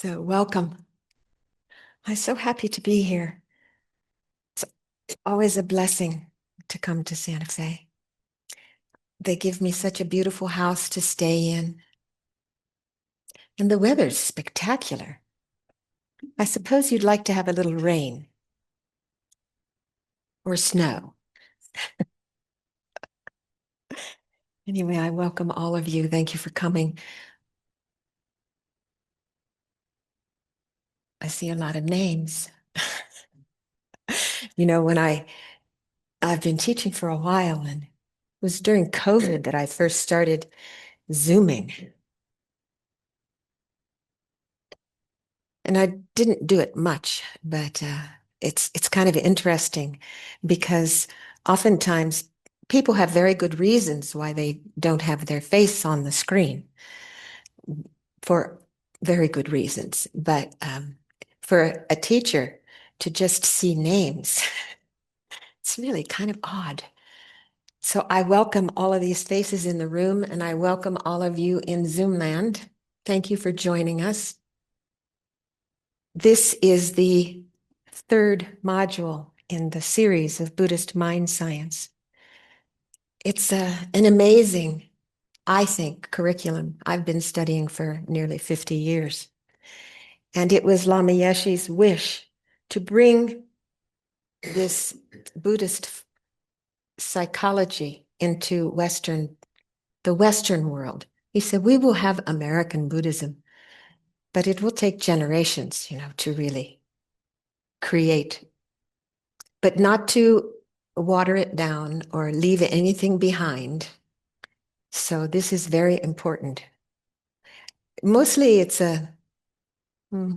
So, welcome. I'm so happy to be here. It's always a blessing to come to Santa Fe. They give me such a beautiful house to stay in, and the weather's spectacular. I suppose you'd like to have a little rain or snow. Anyway, I welcome all of you. Thank you for coming. I see a lot of names. When I've been teaching for a while, and it was during COVID that I first started Zooming. And I didn't do it much, but it's kind of interesting because oftentimes people have very good reasons why they don't have their face on the screen for very good reasons. But for a teacher to just see names, it's really kind of odd. So I welcome all of these faces in the room, and I welcome all of you in Zoom land. Thank you for joining us. This is the third module in the series of Buddhist mind science. It's an amazing, I think, curriculum I've been studying for nearly 50 years. And it was Lama Yeshe's wish to bring this Buddhist psychology into the Western world. He said, we will have American Buddhism, but it will take generations, to really create, but not to water it down or leave anything behind. So this is very important. Mostly it's hmm,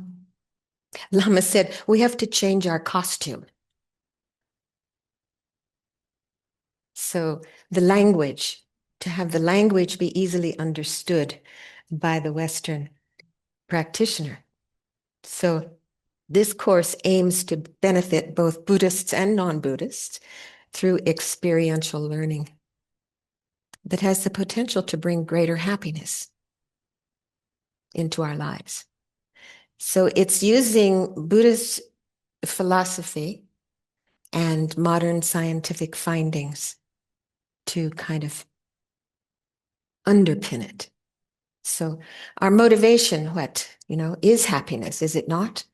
Lama said, we have to change our costume. So the language, to have the language be easily understood by the Western practitioner. So this course aims to benefit both Buddhists and non-Buddhists through experiential learning that has the potential to bring greater happiness into our lives. So it's using Buddhist philosophy and modern scientific findings to kind of underpin it. So our motivation, is happiness, is it not?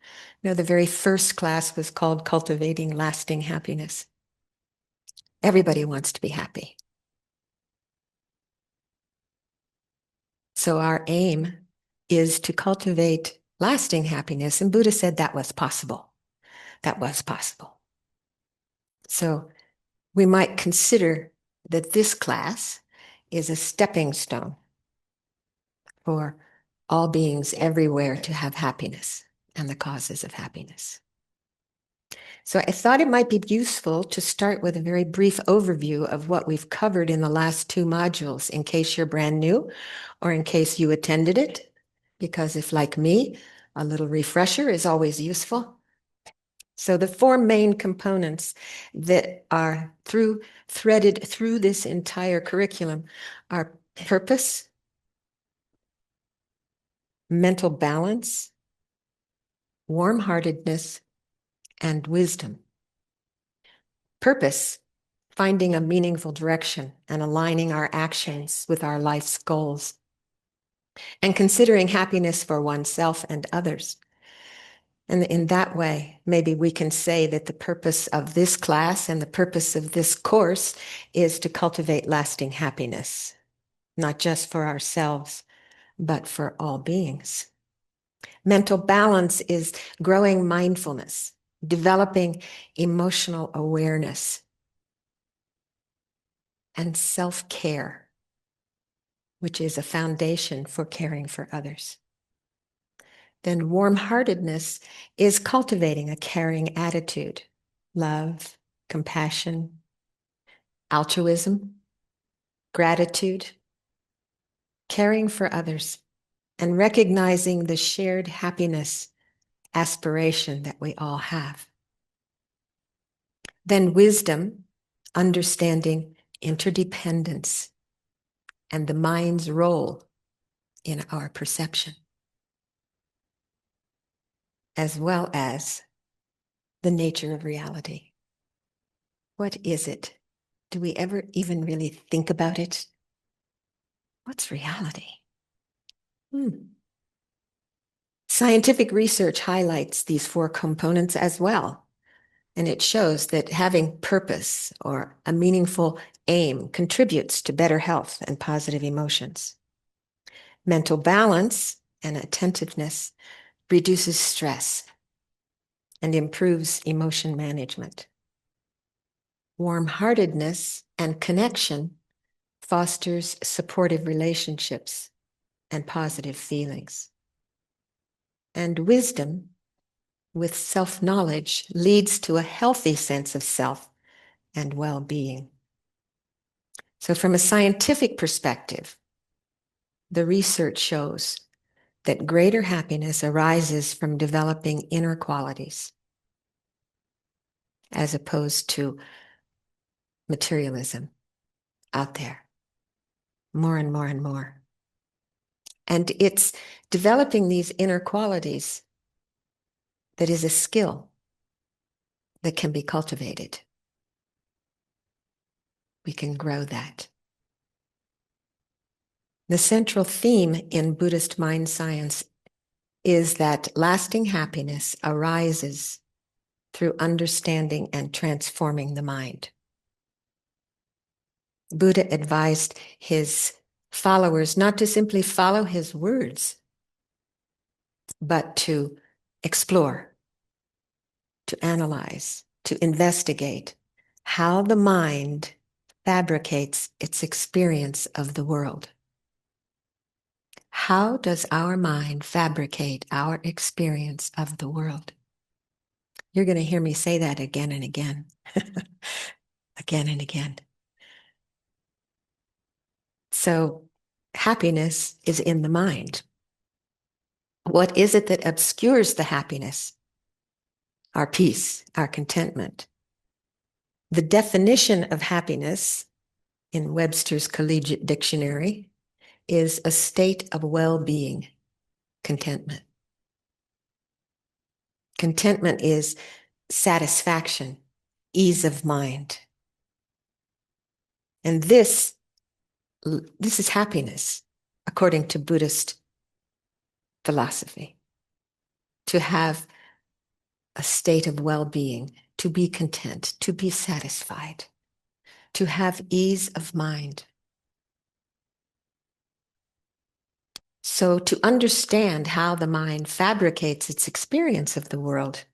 The very first class was called Cultivating Lasting Happiness. Everybody wants to be happy. So our aim is to cultivate lasting happiness. And Buddha said that was possible. That was possible. So we might consider that this class is a stepping stone for all beings everywhere to have happiness and the causes of happiness. So I thought it might be useful to start with a very brief overview of what we've covered in the last two modules, in case you're brand new or in case you attended it, because if, like me, a little refresher is always useful. So the four main components that are threaded through this entire curriculum are purpose, mental balance, warm-heartedness, and wisdom. Purpose, finding a meaningful direction and aligning our actions with our life's goals, and considering happiness for oneself and others. And in that way, maybe we can say that the purpose of this class and the purpose of this course is to cultivate lasting happiness, not just for ourselves, but for all beings. Mental balance is growing mindfulness, developing emotional awareness, and self-care, which is a foundation for caring for others. Then warm-heartedness is cultivating a caring attitude, love, compassion, altruism, gratitude, caring for others, and recognizing the shared happiness aspiration that we all have. Then wisdom, understanding interdependence and the mind's role in our perception. as well as the nature of reality. What is it? Do we ever even really think about it? What's reality? Scientific research highlights these four components as well, and it shows that having purpose or a meaningful aim contributes to better health and positive emotions. Mental balance and attentiveness reduces stress and improves emotion management. Warm-heartedness and connection fosters supportive relationships and positive feelings. And wisdom with self-knowledge leads to a healthy sense of self and well-being. So from a scientific perspective, the research shows that greater happiness arises from developing inner qualities as opposed to materialism out there, more and more and more. And it's developing these inner qualities that is a skill that can be cultivated. We can grow that. The central theme in Buddhist mind science is that lasting happiness arises through understanding and transforming the mind. Buddha advised his followers not to simply follow his words, but to explore, to analyze, to investigate how the mind fabricates its experience of the world. How does our mind fabricate our experience of the world? You're going to hear me say that again and again, again and again. So happiness is in the mind. What is it that obscures the happiness? Our peace, our contentment. The definition of happiness in Webster's Collegiate Dictionary is a state of well-being, contentment. Contentment is satisfaction, ease of mind. And this is happiness, according to Buddhist philosophy. To have a state of well-being, to be content, to be satisfied, to have ease of mind. So to understand how the mind fabricates its experience of the world,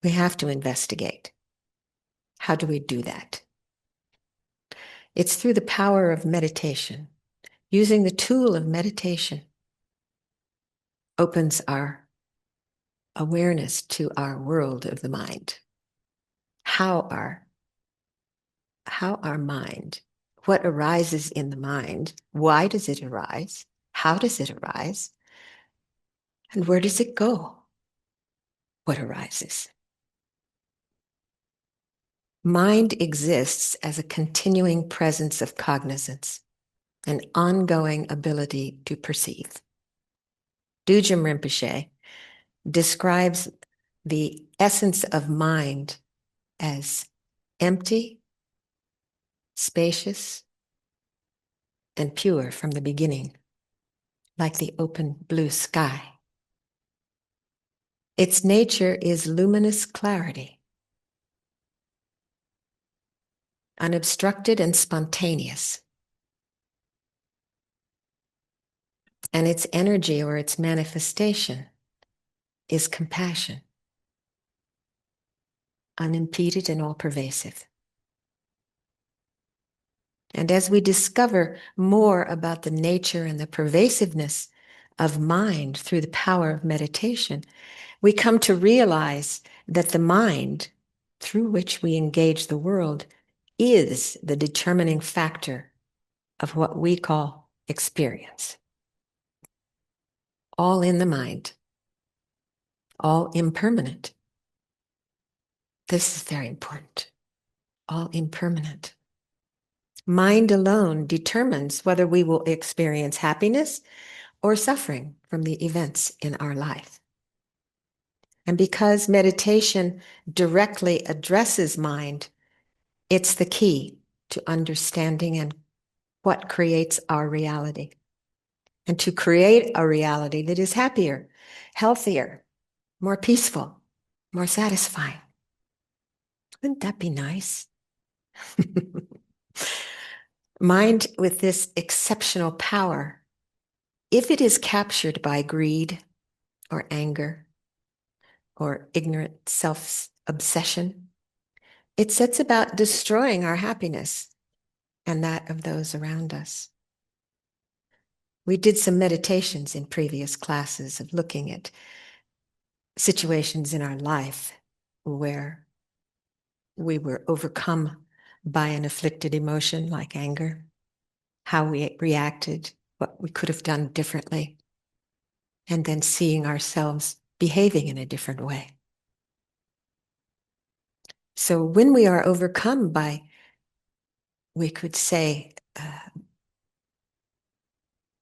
we have to investigate. How do we do that? It's through the power of meditation. Using the tool of meditation opens our awareness to our world of the mind. How our mind, what arises in the mind, why does it arise, how does it arise, and where does it go? What arises? Mind exists as a continuing presence of cognizance, an ongoing ability to perceive. Dujam Rinpoche describes the essence of mind as empty, spacious, and pure from the beginning, like the open blue sky. Its nature is luminous clarity, unobstructed and spontaneous. And its energy or its manifestation is compassion, unimpeded and all-pervasive. And as we discover more about the nature and the pervasiveness of mind through the power of meditation, we come to realize that the mind, through which we engage the world, is the determining factor of what we call experience. All in the mind, all impermanent. This is very important. All impermanent. Mind alone determines whether we will experience happiness or suffering from the events in our life. And because meditation directly addresses mind, it's the key to understanding and what creates our reality. And to create a reality that is happier, healthier, more peaceful, more satisfying. Wouldn't that be nice? Mind with this exceptional power, if it is captured by greed or anger or ignorant self-obsession, it sets about destroying our happiness and that of those around us. We did some meditations in previous classes of looking at situations in our life where we were overcome by an afflicted emotion like anger, how we reacted, what we could have done differently, and then seeing ourselves behaving in a different way. So when we are overcome by, we could say,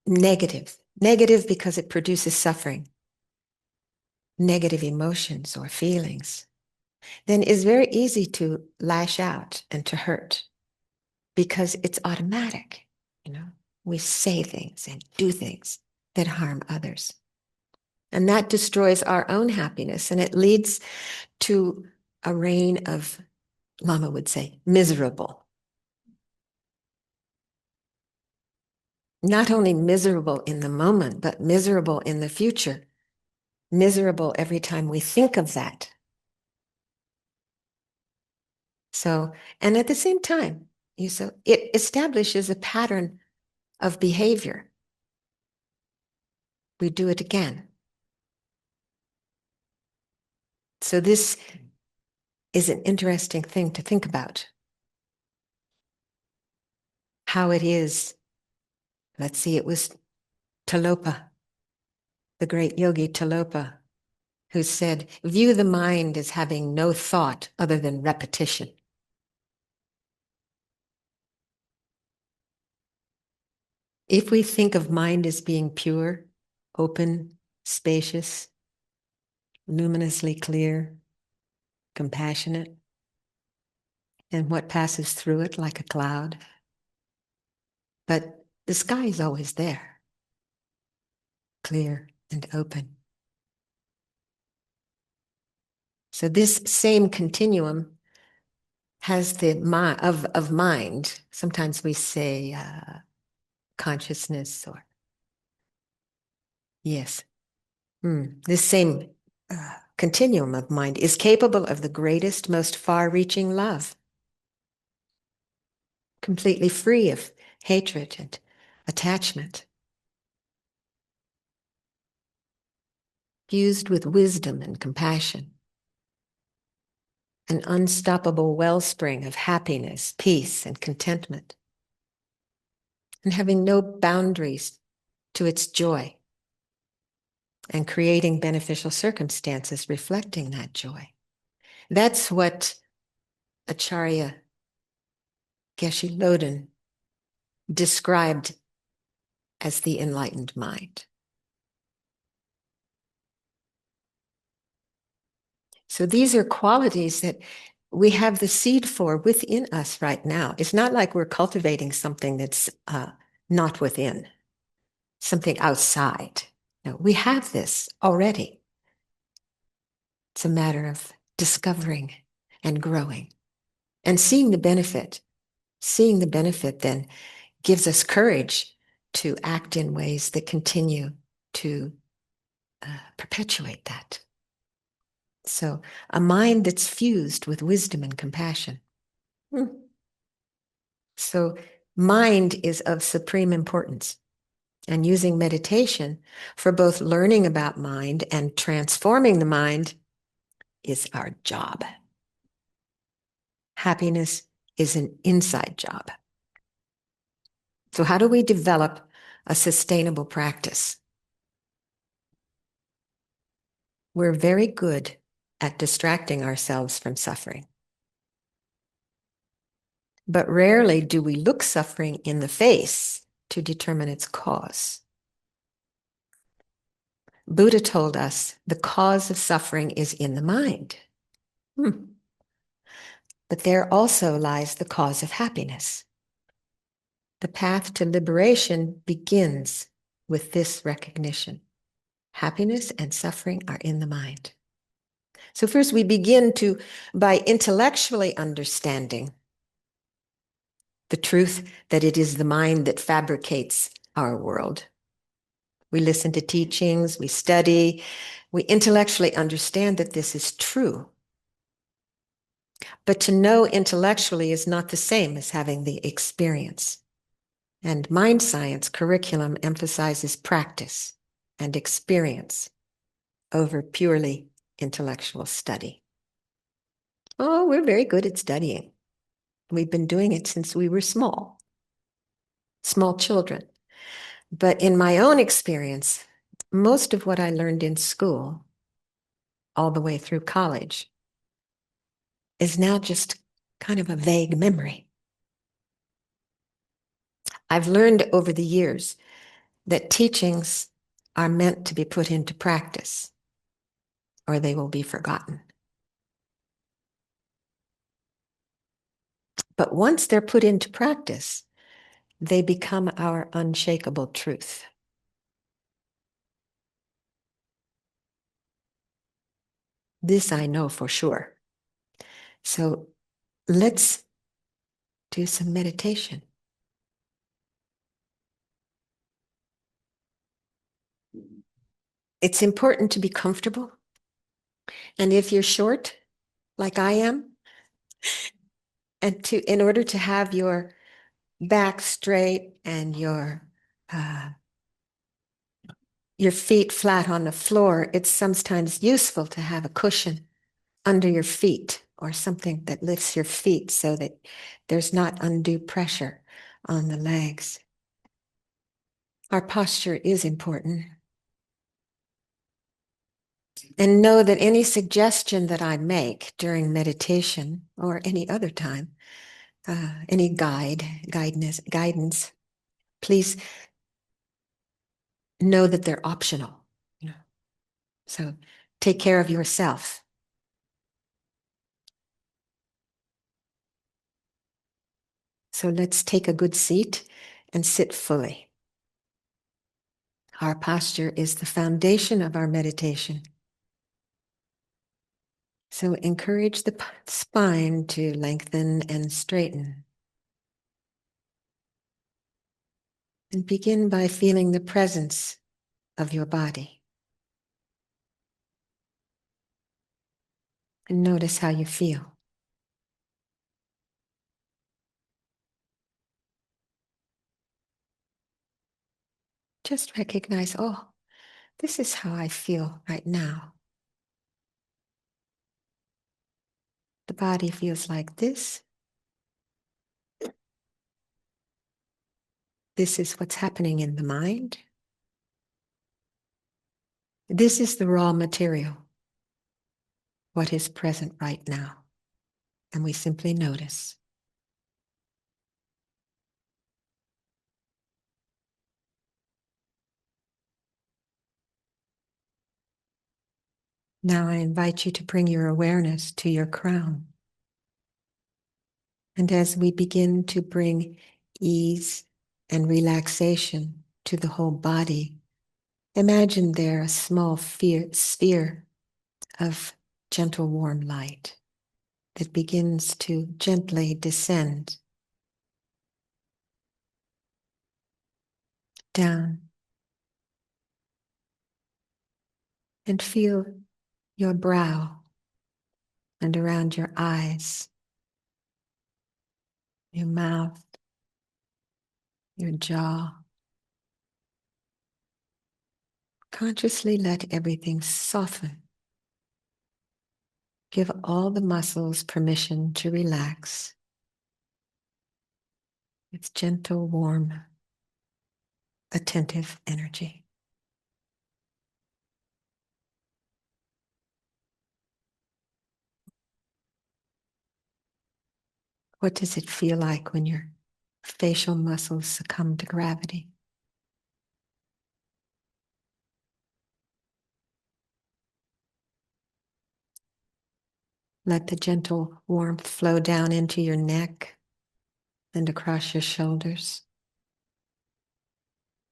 negative because it produces suffering, negative emotions or feelings, then it's very easy to lash out and to hurt because it's automatic. We say things and do things that harm others. And that destroys our own happiness, and it leads to a reign of, Lama would say, miserable. Not only miserable in the moment, but miserable in the future. Miserable every time we think of that. So, and at the same time, it establishes a pattern of behavior. We do it again. So this is an interesting thing to think about. How it is, let's see, it was Talopa, the great yogi Talopa, who said, view the mind as having no thought other than repetition. If we think of mind as being pure, open, spacious, luminously clear, compassionate, and what passes through it like a cloud, but the sky is always there, clear and open. So this same continuum has the of mind. Sometimes we say consciousness, or yes, this same continuum of mind is capable of the greatest, most far-reaching love, completely free of hatred and attachment, fused with wisdom and compassion, an unstoppable wellspring of happiness, peace, and contentment, and having no boundaries to its joy, and creating beneficial circumstances reflecting that joy. That's what Acharya Geshe Loden described as the enlightened mind. So these are qualities that we have the seed for within us right now. It's not like we're cultivating something that's not within, something outside. No, we have this already. It's a matter of discovering and growing and seeing the benefit. Seeing the benefit then gives us courage to act in ways that continue to perpetuate that. So a mind that's fused with wisdom and compassion. So mind is of supreme importance, and using meditation for both learning about mind and transforming the mind is our job. Happiness is an inside job. So how do we develop a sustainable practice? We're very good at distracting ourselves from suffering. But rarely do we look suffering in the face to determine its cause. Buddha told us the cause of suffering is in the mind. But there also lies the cause of happiness. The path to liberation begins with this recognition. Happiness and suffering are in the mind. So first we begin by intellectually understanding the truth that it is the mind that fabricates our world. We listen to teachings, we study, we intellectually understand that this is true. But to know intellectually is not the same as having the experience. And mind science curriculum emphasizes practice and experience over purely intellectual study. Oh, we're very good at studying. We've been doing it since we were small children. But in my own experience, most of what I learned in school, all the way through college, is now just kind of a vague memory. I've learned over the years that teachings are meant to be put into practice, or they will be forgotten. But once they're put into practice, they become our unshakable truth. This I know for sure. So let's do some meditation. It's important to be comfortable. And if you're short, like I am, and in order to have your back straight and your feet flat on the floor, it's sometimes useful to have a cushion under your feet or something that lifts your feet so that there's not undue pressure on the legs. Our posture is important. And know that any suggestion that I make during meditation or any other time, any guidance, please know that they're optional. So take care of yourself. So let's take a good seat and sit fully. Our posture is the foundation of our meditation. So encourage the spine to lengthen and straighten. And begin by feeling the presence of your body. And notice how you feel. Just recognize, oh, this is how I feel right now. The body feels like this. This is what's happening in the mind. This is the raw material, what is present right now. And we simply notice. Now I invite you to bring your awareness to your crown. And as we begin to bring ease and relaxation to the whole body, imagine there a small sphere of gentle warm light that begins to gently descend down. And feel your brow and around your eyes, your mouth, your jaw. Consciously let everything soften. Give all the muscles permission to relax. With gentle, warm, attentive energy. What does it feel like when your facial muscles succumb to gravity? Let the gentle warmth flow down into your neck and across your shoulders.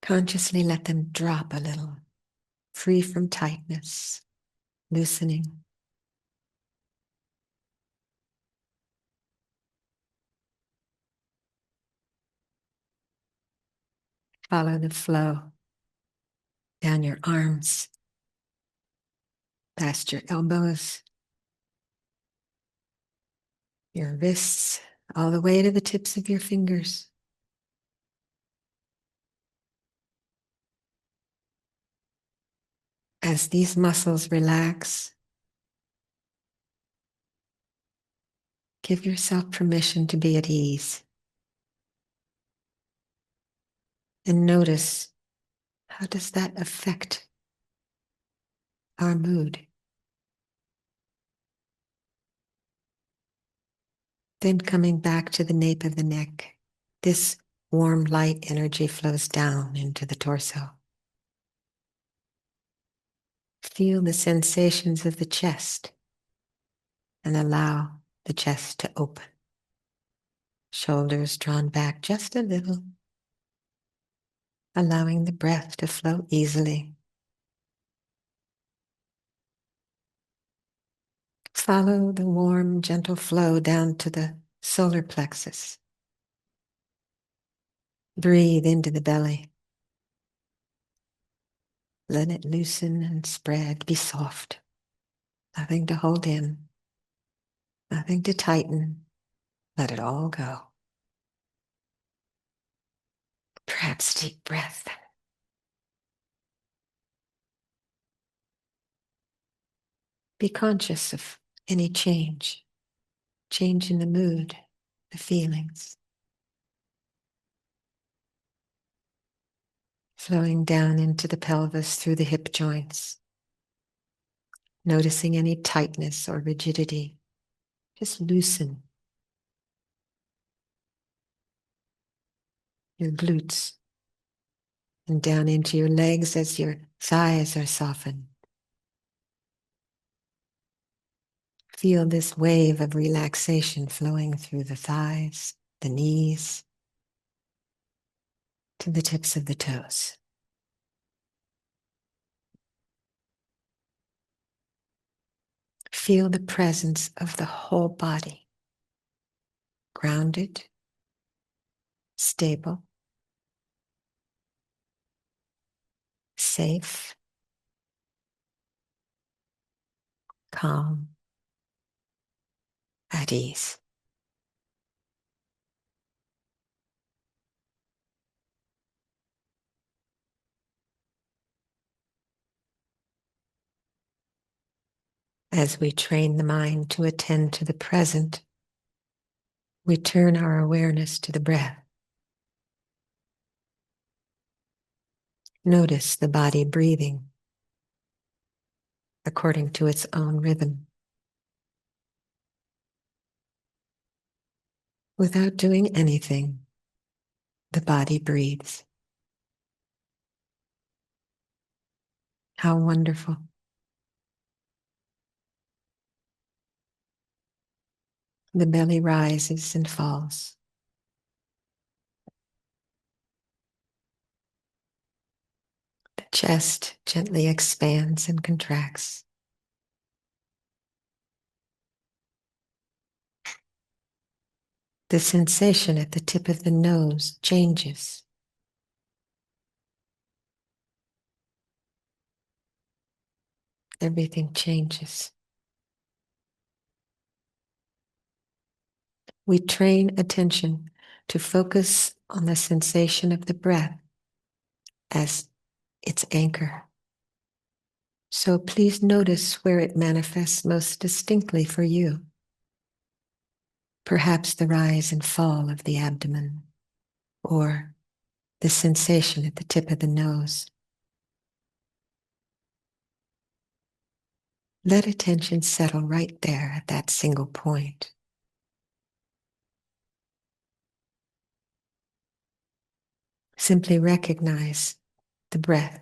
Consciously let them drop a little, free from tightness, loosening. Follow the flow down your arms, past your elbows, your wrists, all the way to the tips of your fingers. As these muscles relax, give yourself permission to be at ease. And notice, how does that affect our mood? Then coming back to the nape of the neck, this warm light energy flows down into the torso. Feel the sensations of the chest and allow the chest to open. Shoulders drawn back just a little, allowing the breath to flow easily. Follow the warm, gentle flow down to the solar plexus. Breathe into the belly. Let it loosen and spread. Be soft. Nothing to hold in. Nothing to tighten. Let it all go. Perhaps deep breath. Be conscious of any change in the mood, the feelings. Flowing down into the pelvis through the hip joints. Noticing any tightness or rigidity. Just loosen your glutes and down into your legs as your thighs are softened. Feel this wave of relaxation flowing through the thighs, the knees, to the tips of the toes. Feel the presence of the whole body, grounded, stable, safe, calm, at ease. As we train the mind to attend to the present, we turn our awareness to the breath. Notice the body breathing according to its own rhythm. Without doing anything, the body breathes. How wonderful. The belly rises and falls. The chest gently expands and contracts. The sensation at the tip of the nose changes. Everything changes. We train attention to focus on the sensation of the breath as its anchor. So please notice where it manifests most distinctly for you. Perhaps the rise and fall of the abdomen, or the sensation at the tip of the nose. Let attention settle right there at that single point. Simply recognize the breath.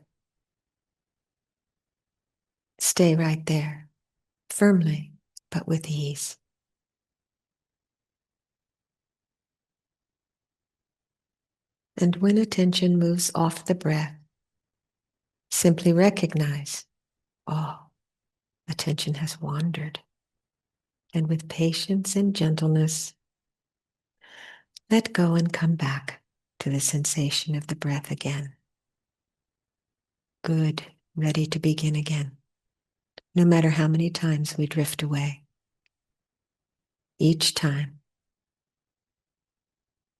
Stay right there, firmly, but with ease. And when attention moves off the breath, simply recognize, oh, attention has wandered. And with patience and gentleness, let go and come back to the sensation of the breath again. Good, ready to begin again. No matter how many times we drift away, each time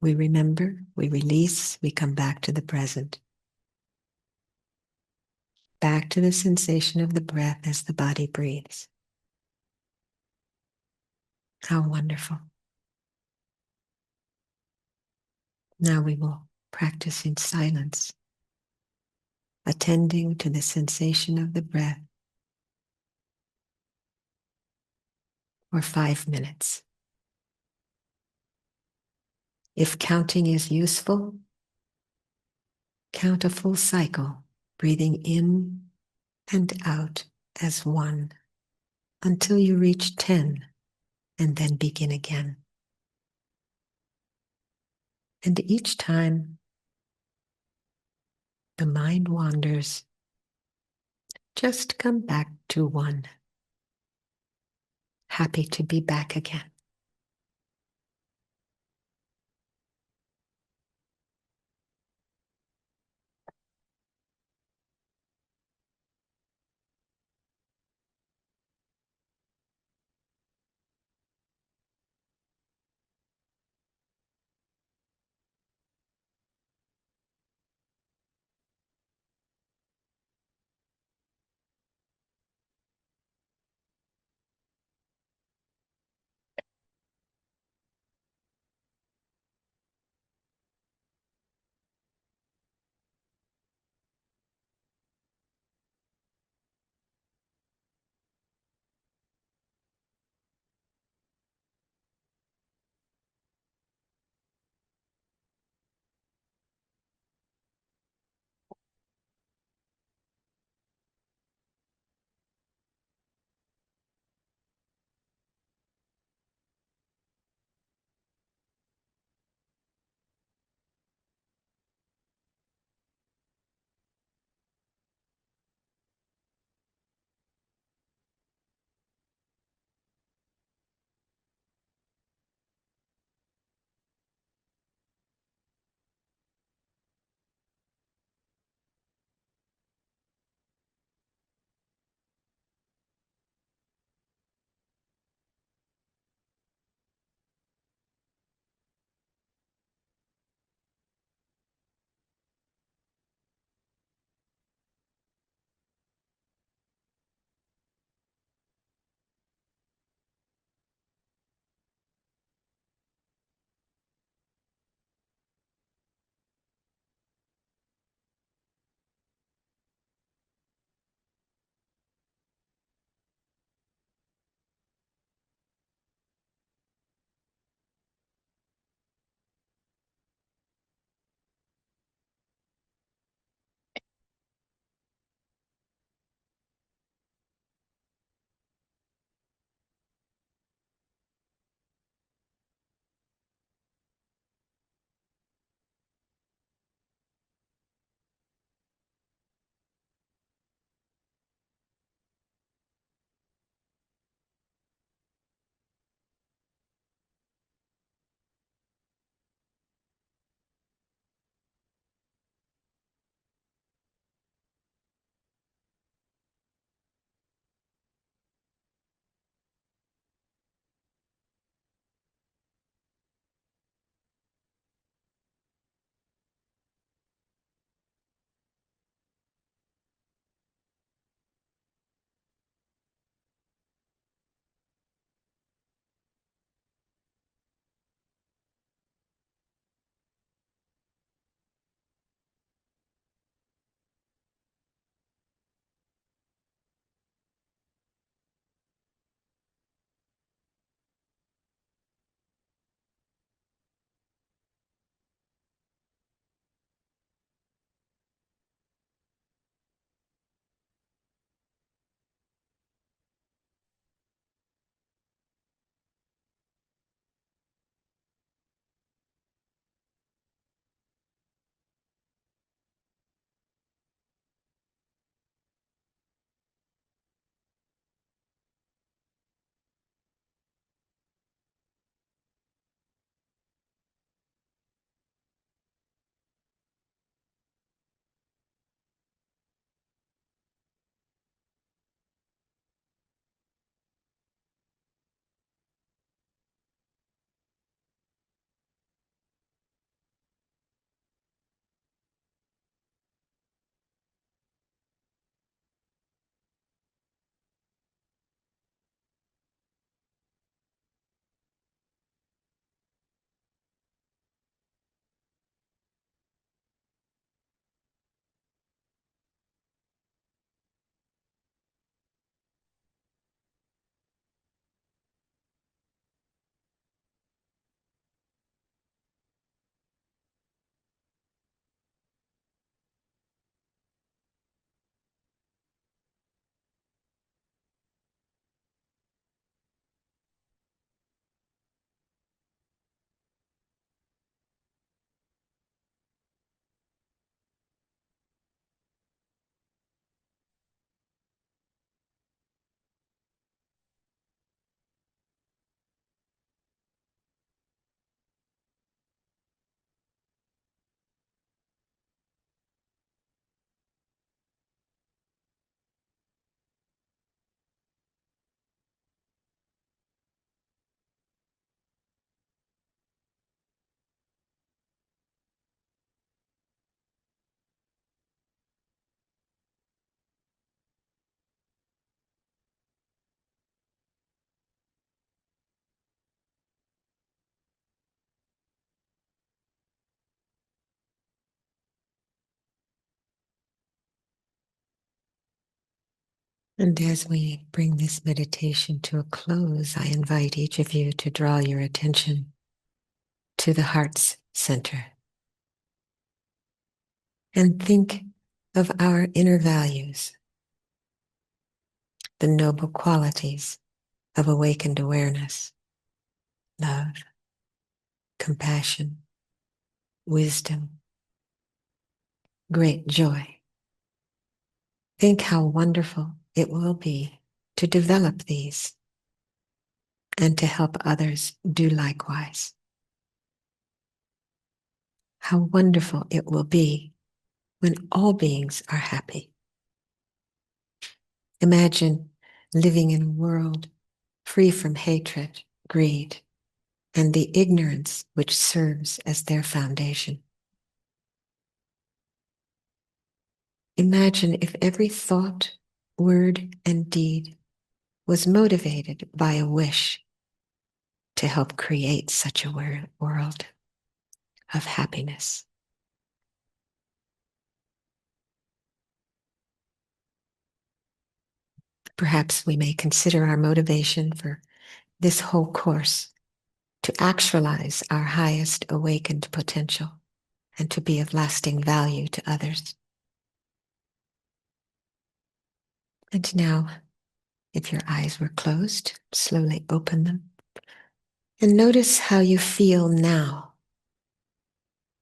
we remember, we release, we come back to the present. Back to the sensation of the breath as the body breathes. How wonderful. Now we will practice in silence, attending to the sensation of the breath for 5 minutes. If counting is useful, count a full cycle, breathing in and out as one until you reach 10 and then begin again. And each time the mind wanders, just come back to one. Happy to be back again. And as we bring this meditation to a close, I invite each of you to draw your attention to the heart's center and think of our inner values, the noble qualities of awakened awareness, love, compassion, wisdom, great joy. Think how wonderful it will be to develop these and to help others do likewise. How wonderful it will be when all beings are happy. Imagine living in a world free from hatred, greed, and the ignorance which serves as their foundation. Imagine if every thought, word, and deed was motivated by a wish to help create such a world of happiness. Perhaps we may consider our motivation for this whole course to actualize our highest awakened potential and to be of lasting value to others. And now, if your eyes were closed, slowly open them and notice how you feel now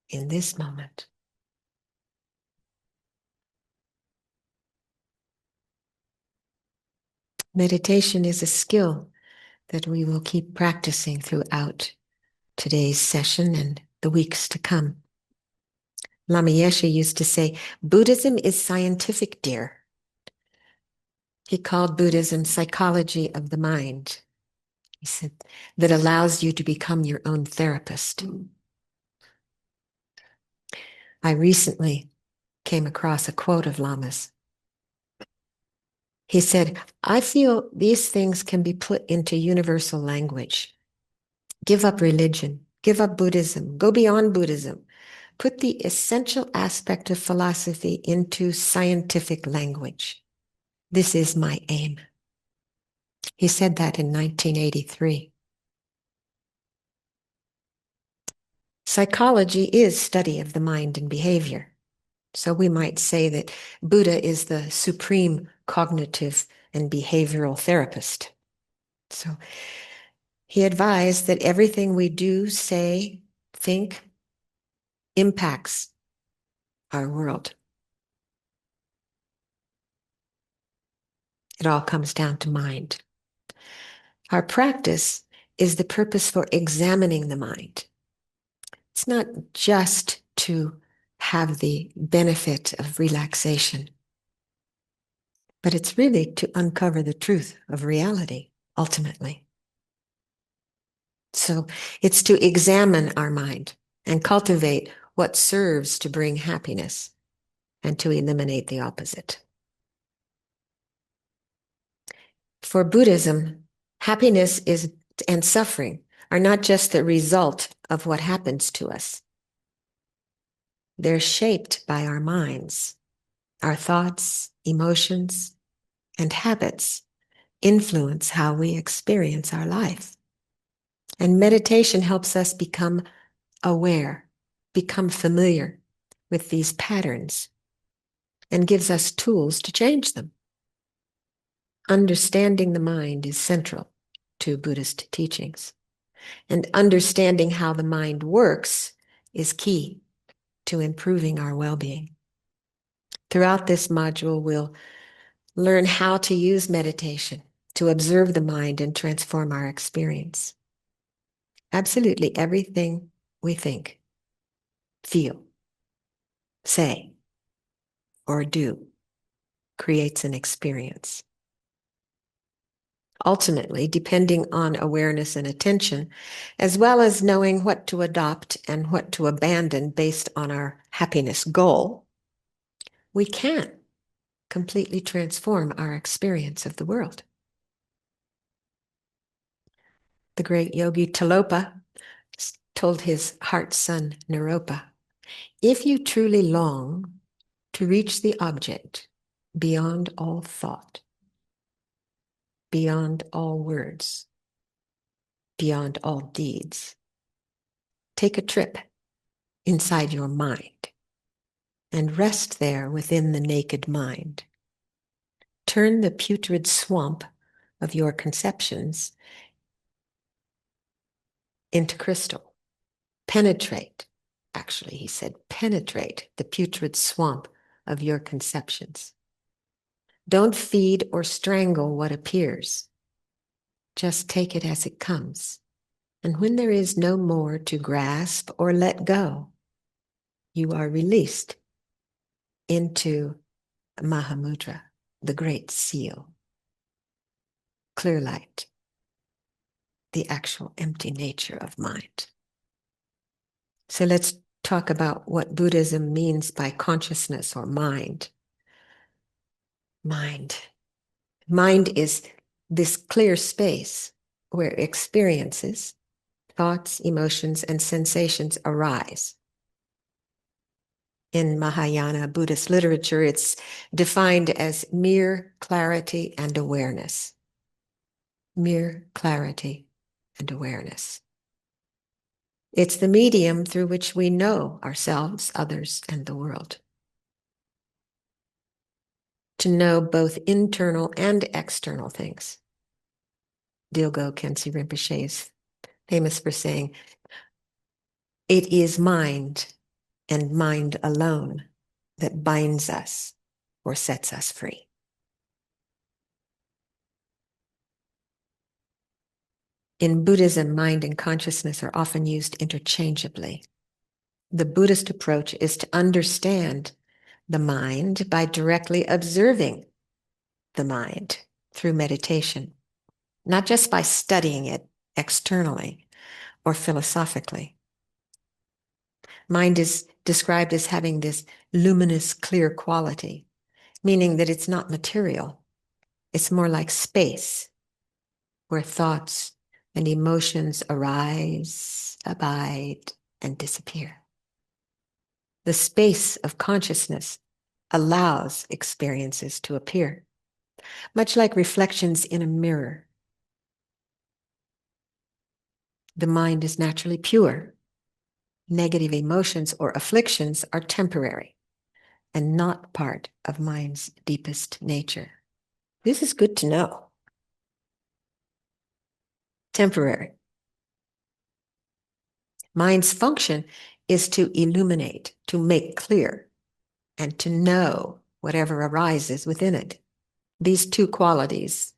in this moment. Meditation is a skill that we will keep practicing throughout today's session and the weeks to come. Lama Yeshe used to say, Buddhism is scientific, dear. He called Buddhism psychology of the mind. He said, that allows you to become your own therapist. I recently came across a quote of Lama's. He said, I feel these things can be put into universal language. Give up religion, give up Buddhism, go beyond Buddhism. Put the essential aspect of philosophy into scientific language. This is my aim. He said that in 1983. Psychology is study of the mind and behavior. So we might say that Buddha is the supreme cognitive and behavioral therapist. So he advised that everything we do, say, think impacts our world. It all comes down to mind. Our practice is the purpose for examining the mind. It's not just to have the benefit of relaxation, but it's really to uncover the truth of reality, ultimately. So it's to examine our mind and cultivate what serves to bring happiness and to eliminate the opposite. For Buddhism, happiness and suffering are not just the result of what happens to us. They're shaped by our minds. Our thoughts, emotions, and habits influence how we experience our life. And meditation helps us become aware, become familiar with these patterns, and gives us tools to change them. Understanding the mind is central to Buddhist teachings. And understanding how the mind works is key to improving our well-being. Throughout this module, we'll learn how to use meditation to observe the mind and transform our experience. Absolutely everything we think, feel, say, or do creates an experience. Ultimately, depending on awareness and attention, as well as knowing what to adopt and what to abandon based on our happiness goal, we can completely transform our experience of the world. The great yogi Tilopa told his heart son Naropa, if you truly long to reach the object beyond all thought, beyond all words, beyond all deeds. Take a trip inside your mind and rest there within the naked mind. Turn the putrid swamp of your conceptions into crystal. Penetrate, actually, he said, penetrate the putrid swamp of your conceptions. Don't feed or strangle what appears. Just take it as it comes. And when there is no more to grasp or let go, you are released into Mahamudra, the great seal, clear light, the actual empty nature of mind. So let's talk about what Buddhism means by consciousness or mind. Mind. Mind is this clear space where experiences, thoughts, emotions, and sensations arise. In Mahayana Buddhist literature, it's defined as mere clarity and awareness. Mere clarity and awareness. It's the medium through which we know ourselves, others, and the world. To know both internal and external things. Dilgo Khyentse Rinpoche is famous for saying, it is mind and mind alone that binds us or sets us free. In Buddhism, mind and consciousness are often used interchangeably. The Buddhist approach is to understand the mind by directly observing the mind through meditation, not just by studying it externally or philosophically. Mind is described as having this luminous, clear quality, meaning that it's not material. It's more like space, where thoughts and emotions arise, abide, and disappear. The space of consciousness allows experiences to appear, much like reflections in a mirror. The mind is naturally pure. Negative emotions or afflictions are temporary and not part of mind's deepest nature. This is good to know. Temporary. Mind's function is to illuminate, to make clear, and to know whatever arises within it. These two qualities,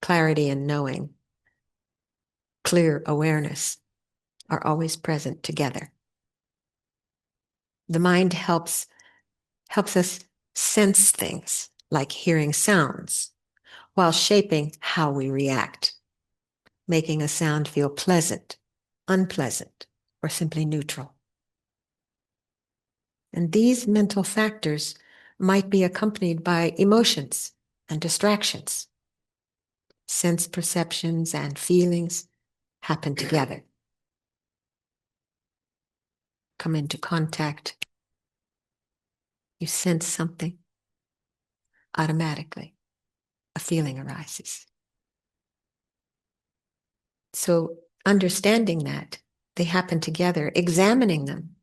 clarity and knowing, clear awareness, are always present together. The mind helps us sense things like hearing sounds while shaping how we react, making a sound feel pleasant, unpleasant, or simply neutral. And these mental factors might be accompanied by emotions and distractions. Sense perceptions and feelings happen together, come into contact. You sense something, automatically a feeling arises. So understanding that they happen together, examining them,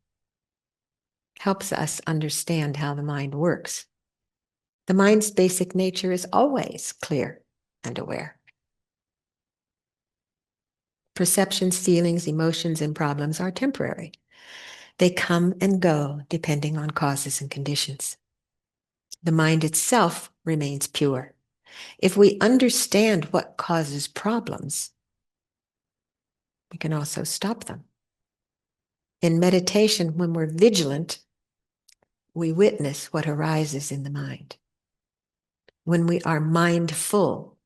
helps us understand how the mind works. The mind's basic nature is always clear and aware. Perceptions, feelings, emotions, and problems are temporary. They come and go depending on causes and conditions. The mind itself remains pure. If we understand what causes problems, we can also stop them. In meditation, when we're vigilant, we witness what arises in the mind. When we are mindful,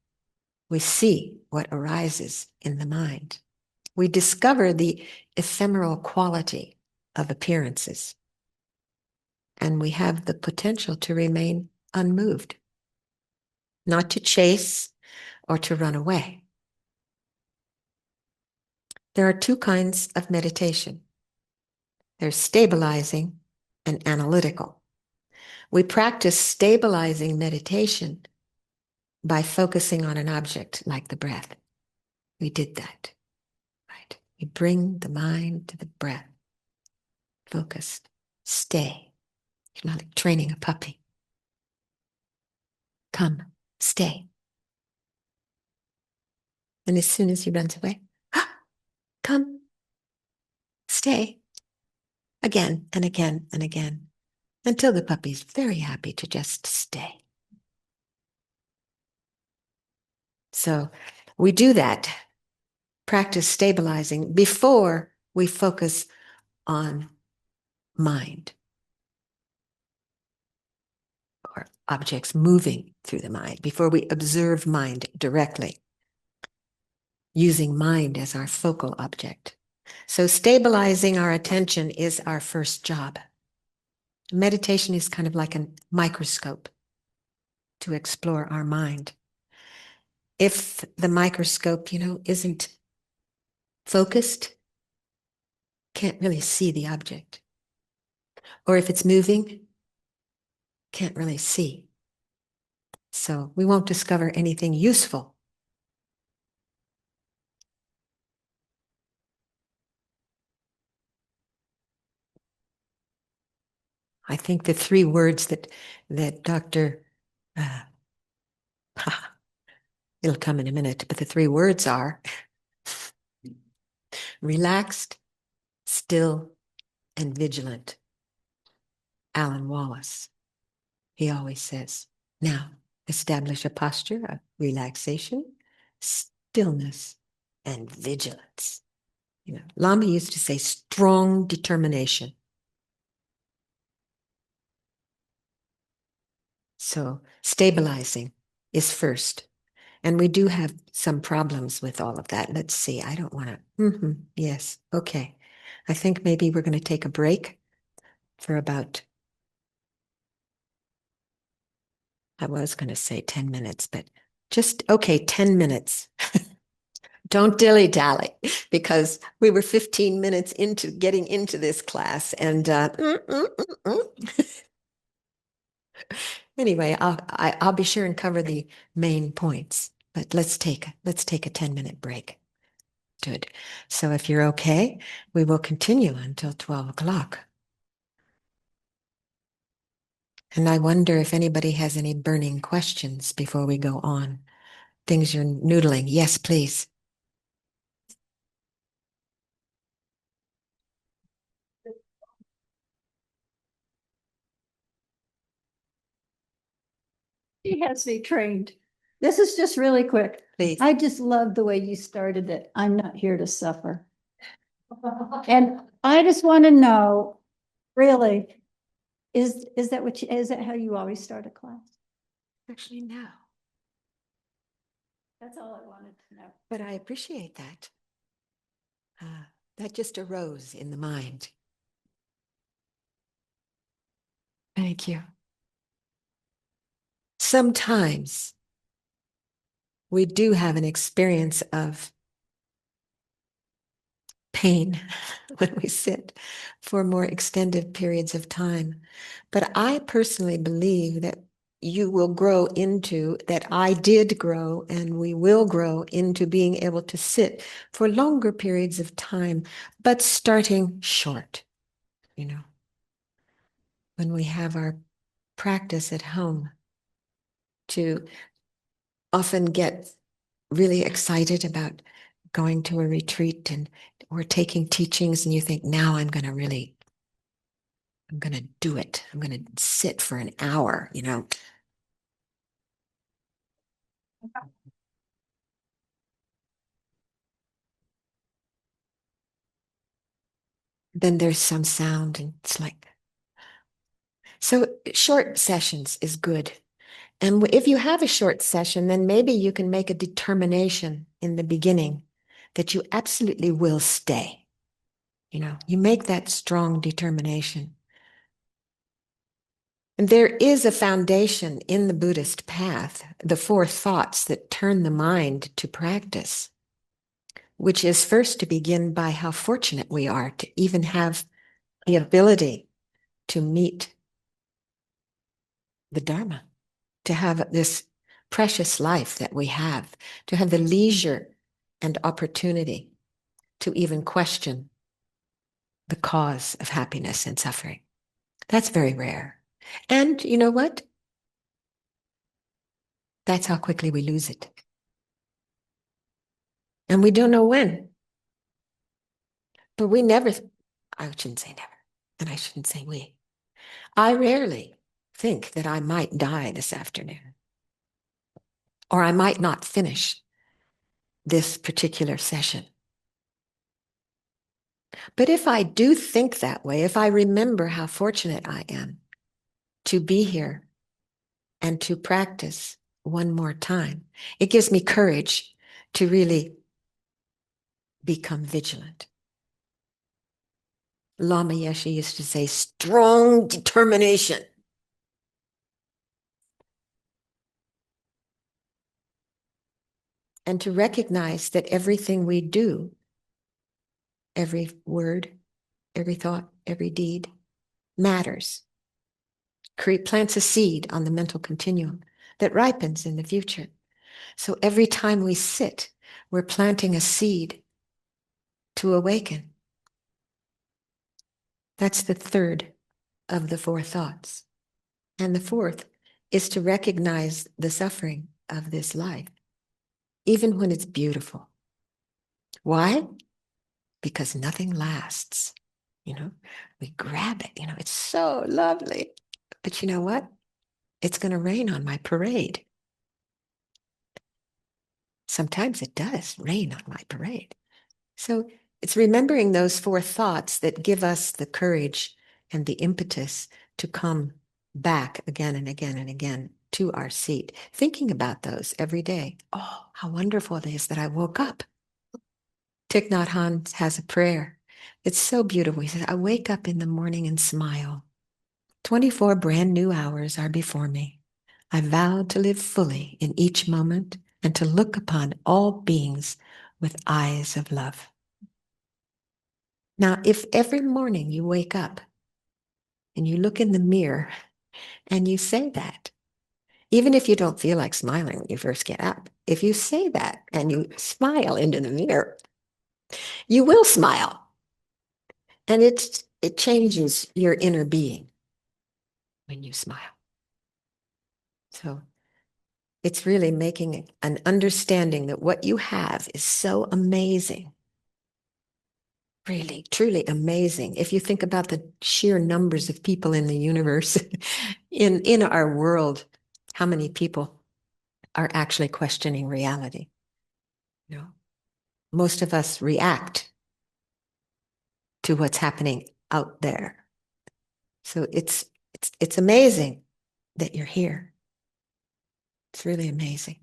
we see what arises in the mind. We discover the ephemeral quality of appearances, and we have the potential to remain unmoved, not to chase or to run away. There are two kinds of meditation. There's stabilizing and analytical. We practice stabilizing meditation by focusing on an object like the breath. We did that, right? We bring the mind to the breath, focused, stay. You're not like training a puppy. Come, stay. And as soon as he runs away, come, stay. Again and again and again, until the puppy's very happy to just stay. So we do that, practice stabilizing before we focus on mind or objects moving through the mind, before we observe mind directly, using mind as our focal object. So stabilizing our attention is our first job. Meditation is kind of like a microscope to explore our mind. If the microscope, isn't focused, can't really see the object. Or if it's moving, can't really see. So we won't discover anything useful. I think the three words that Dr. It'll come in a minute, but the three words are relaxed, still, and vigilant. Alan Wallace. He always says, now establish a posture of relaxation, stillness, and vigilance. Lama used to say strong determination. So stabilizing is first. And we do have some problems with all of that. Let's see. I don't want to. Yes. Okay. I think maybe we're going to take a break for about, I was going to say 10 minutes, but just, okay, 10 minutes. Don't dilly-dally, because we were 15 minutes into getting into this class. And anyway, I'll be sure and cover the main points. But let's take a 10-minute break. Good. So if you're okay, we will continue until 12 o'clock. And I wonder if anybody has any burning questions before we go on. Things you're noodling. Yes, please. She has me trained. This is just really quick. Please. I just love the way you started it. I'm not here to suffer. And I just want to know, really, is that how you always start a class? Actually, no. That's all I wanted to know. But I appreciate that. That just arose in the mind. Thank you. Sometimes we do have an experience of pain when we sit for more extended periods of time. But I personally believe that you will grow into, that I did grow, and we will grow into being able to sit for longer periods of time, but starting short, when we have our practice at home, to often get really excited about going to a retreat or taking teachings, and you think, now I'm going to do it. I'm going to sit for an hour, Then there's some sound and it's like, so short sessions is good. And if you have a short session, then maybe you can make a determination in the beginning that you absolutely will stay. You make that strong determination. And there is a foundation in the Buddhist path, the four thoughts that turn the mind to practice, which is first to begin by how fortunate we are to even have the ability to meet the Dharma, to have this precious life that we have, to have the leisure and opportunity to even question the cause of happiness and suffering. That's very rare. And you know what? That's how quickly we lose it. And we don't know when. But we never, I shouldn't say never, and I shouldn't say we. I rarely think that I might die this afternoon, or I might not finish this particular session. But if I do think that way, if I remember how fortunate I am to be here and to practice one more time, it gives me courage to really become vigilant. Lama Yeshe used to say, strong determination. And to recognize that everything we do, every word, every thought, every deed matters. Plants a seed on the mental continuum that ripens in the future. So every time we sit, we're planting a seed to awaken. That's the third of the four thoughts. And the fourth is to recognize the suffering of this life, even when it's beautiful. Why? Because nothing lasts. We grab it, it's so lovely. But you know what? It's going to rain on my parade. Sometimes it does rain on my parade. So it's remembering those four thoughts that give us the courage and the impetus to come back again and again and again to our seat, thinking about those every day. Oh, how wonderful it is that I woke up. Thich Nhat Hanh has a prayer. It's so beautiful. He says, I wake up in the morning and smile. 24 brand new hours are before me. I vow to live fully in each moment and to look upon all beings with eyes of love. Now, if every morning you wake up and you look in the mirror and you say that, even if you don't feel like smiling when you first get up, if you say that and you smile into the mirror, you will smile. And it changes your inner being when you smile. So it's really making an understanding that what you have is so amazing. Really, truly amazing. If you think about the sheer numbers of people in the universe, in our world, how many people are actually questioning reality? Most of us react to what's happening out there. So it's amazing that you're here. It's really amazing.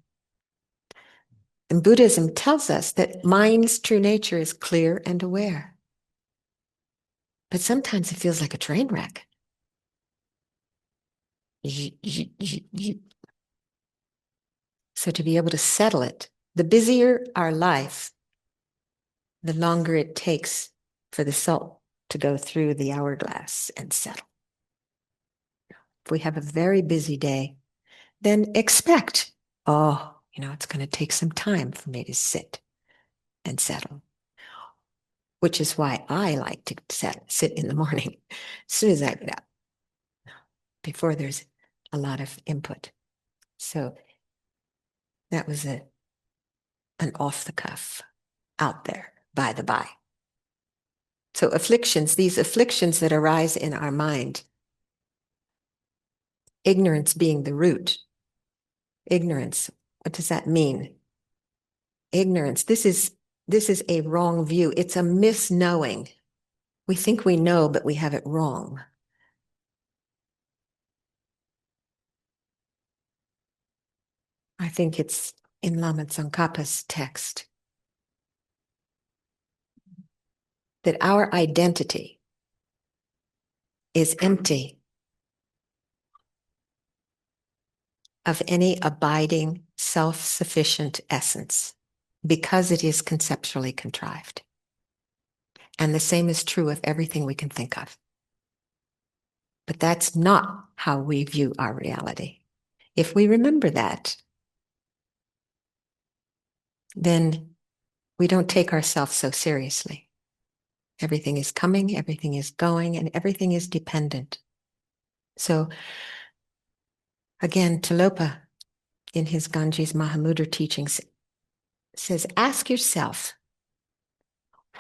And Buddhism tells us that mind's true nature is clear and aware. But sometimes it feels like a train wreck. So to be able to settle it, the busier our life, the longer it takes for the salt to go through the hourglass and settle. If we have a very busy day, then expect, it's going to take some time for me to sit and settle, which is why I like to sit in the morning as soon as I get up, before there's a lot of input. So that was an off the cuff, out there, by the by. So afflictions, these afflictions that arise in our mind, ignorance being the root. Ignorance, what does that mean? Ignorance, this is a wrong view. It's a misknowing. We think we know, but we have it wrong. I think it's in Lama Tsongkhapa's text that our identity is empty of any abiding, self-sufficient essence because it is conceptually contrived. And the same is true of everything we can think of. But that's not how we view our reality. If we remember that, then we don't take ourselves so seriously. Everything is coming, everything is going, and everything is dependent. So again, Tilopa in his Ganges Mahamudra teachings says, ask yourself,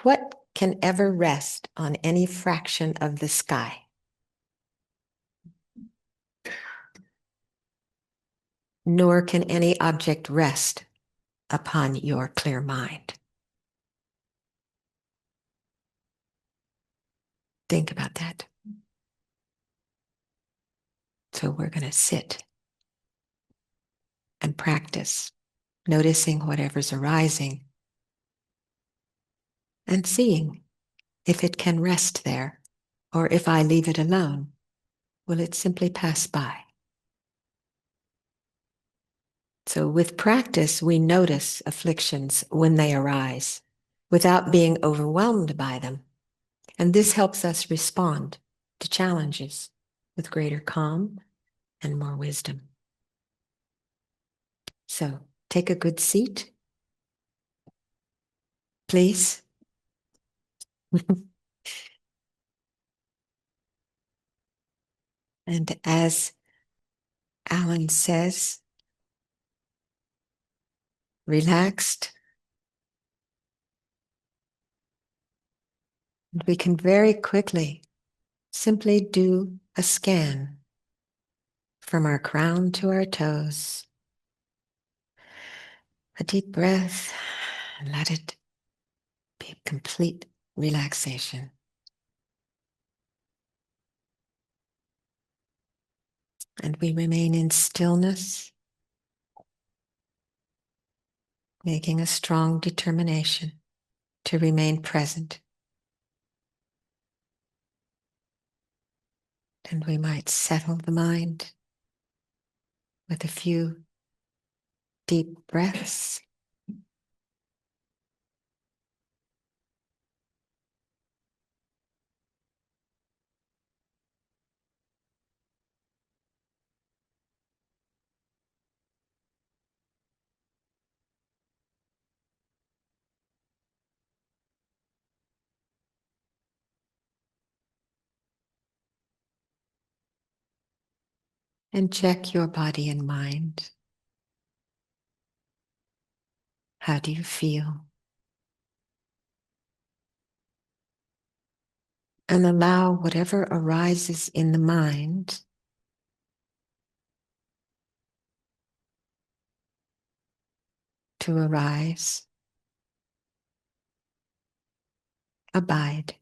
what can ever rest on any fraction of the sky? Nor can any object rest upon your clear mind. Think about that. So we're going to sit and practice noticing whatever's arising and seeing if it can rest there, or if I leave it alone, will it simply pass by? So with practice, we notice afflictions when they arise without being overwhelmed by them. And this helps us respond to challenges with greater calm and more wisdom. So take a good seat, please. And as Alan says, relaxed. And we can very quickly simply do a scan from our crown to our toes. A deep breath, and let it be complete relaxation. And we remain in stillness, making a strong determination to remain present. And we might settle the mind with a few deep breaths. And check your body and mind. How do you feel? And allow whatever arises in the mind to arise, abide,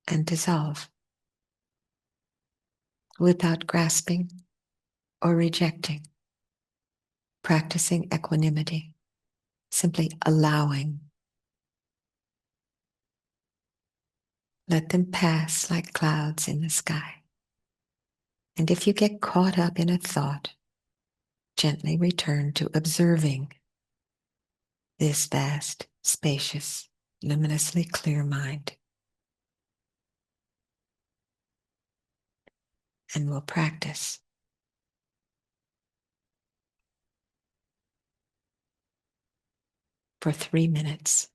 and dissolve without grasping or rejecting, practicing equanimity, simply allowing. Let them pass like clouds in the sky. And if you get caught up in a thought, gently return to observing this vast, spacious, luminously clear mind. And we'll practice for 3 minutes.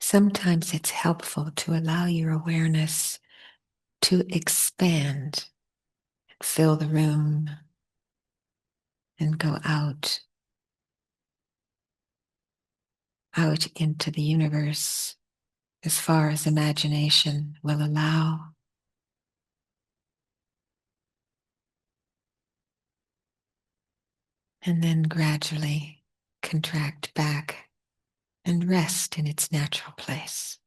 Sometimes it's helpful to allow your awareness to expand, fill the room, and go out into the universe as far as imagination will allow. And then gradually contract back and rest in its natural place.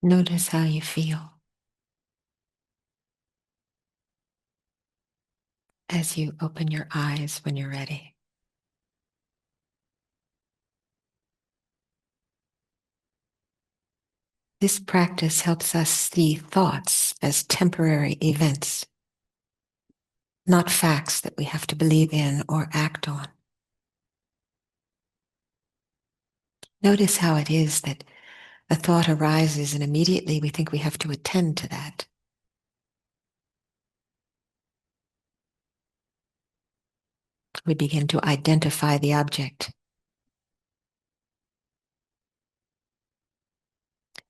Notice how you feel as you open your eyes when you're ready. This practice helps us see thoughts as temporary events, not facts that we have to believe in or act on. Notice how it is that a thought arises and immediately we think we have to attend to that. We begin to identify the object.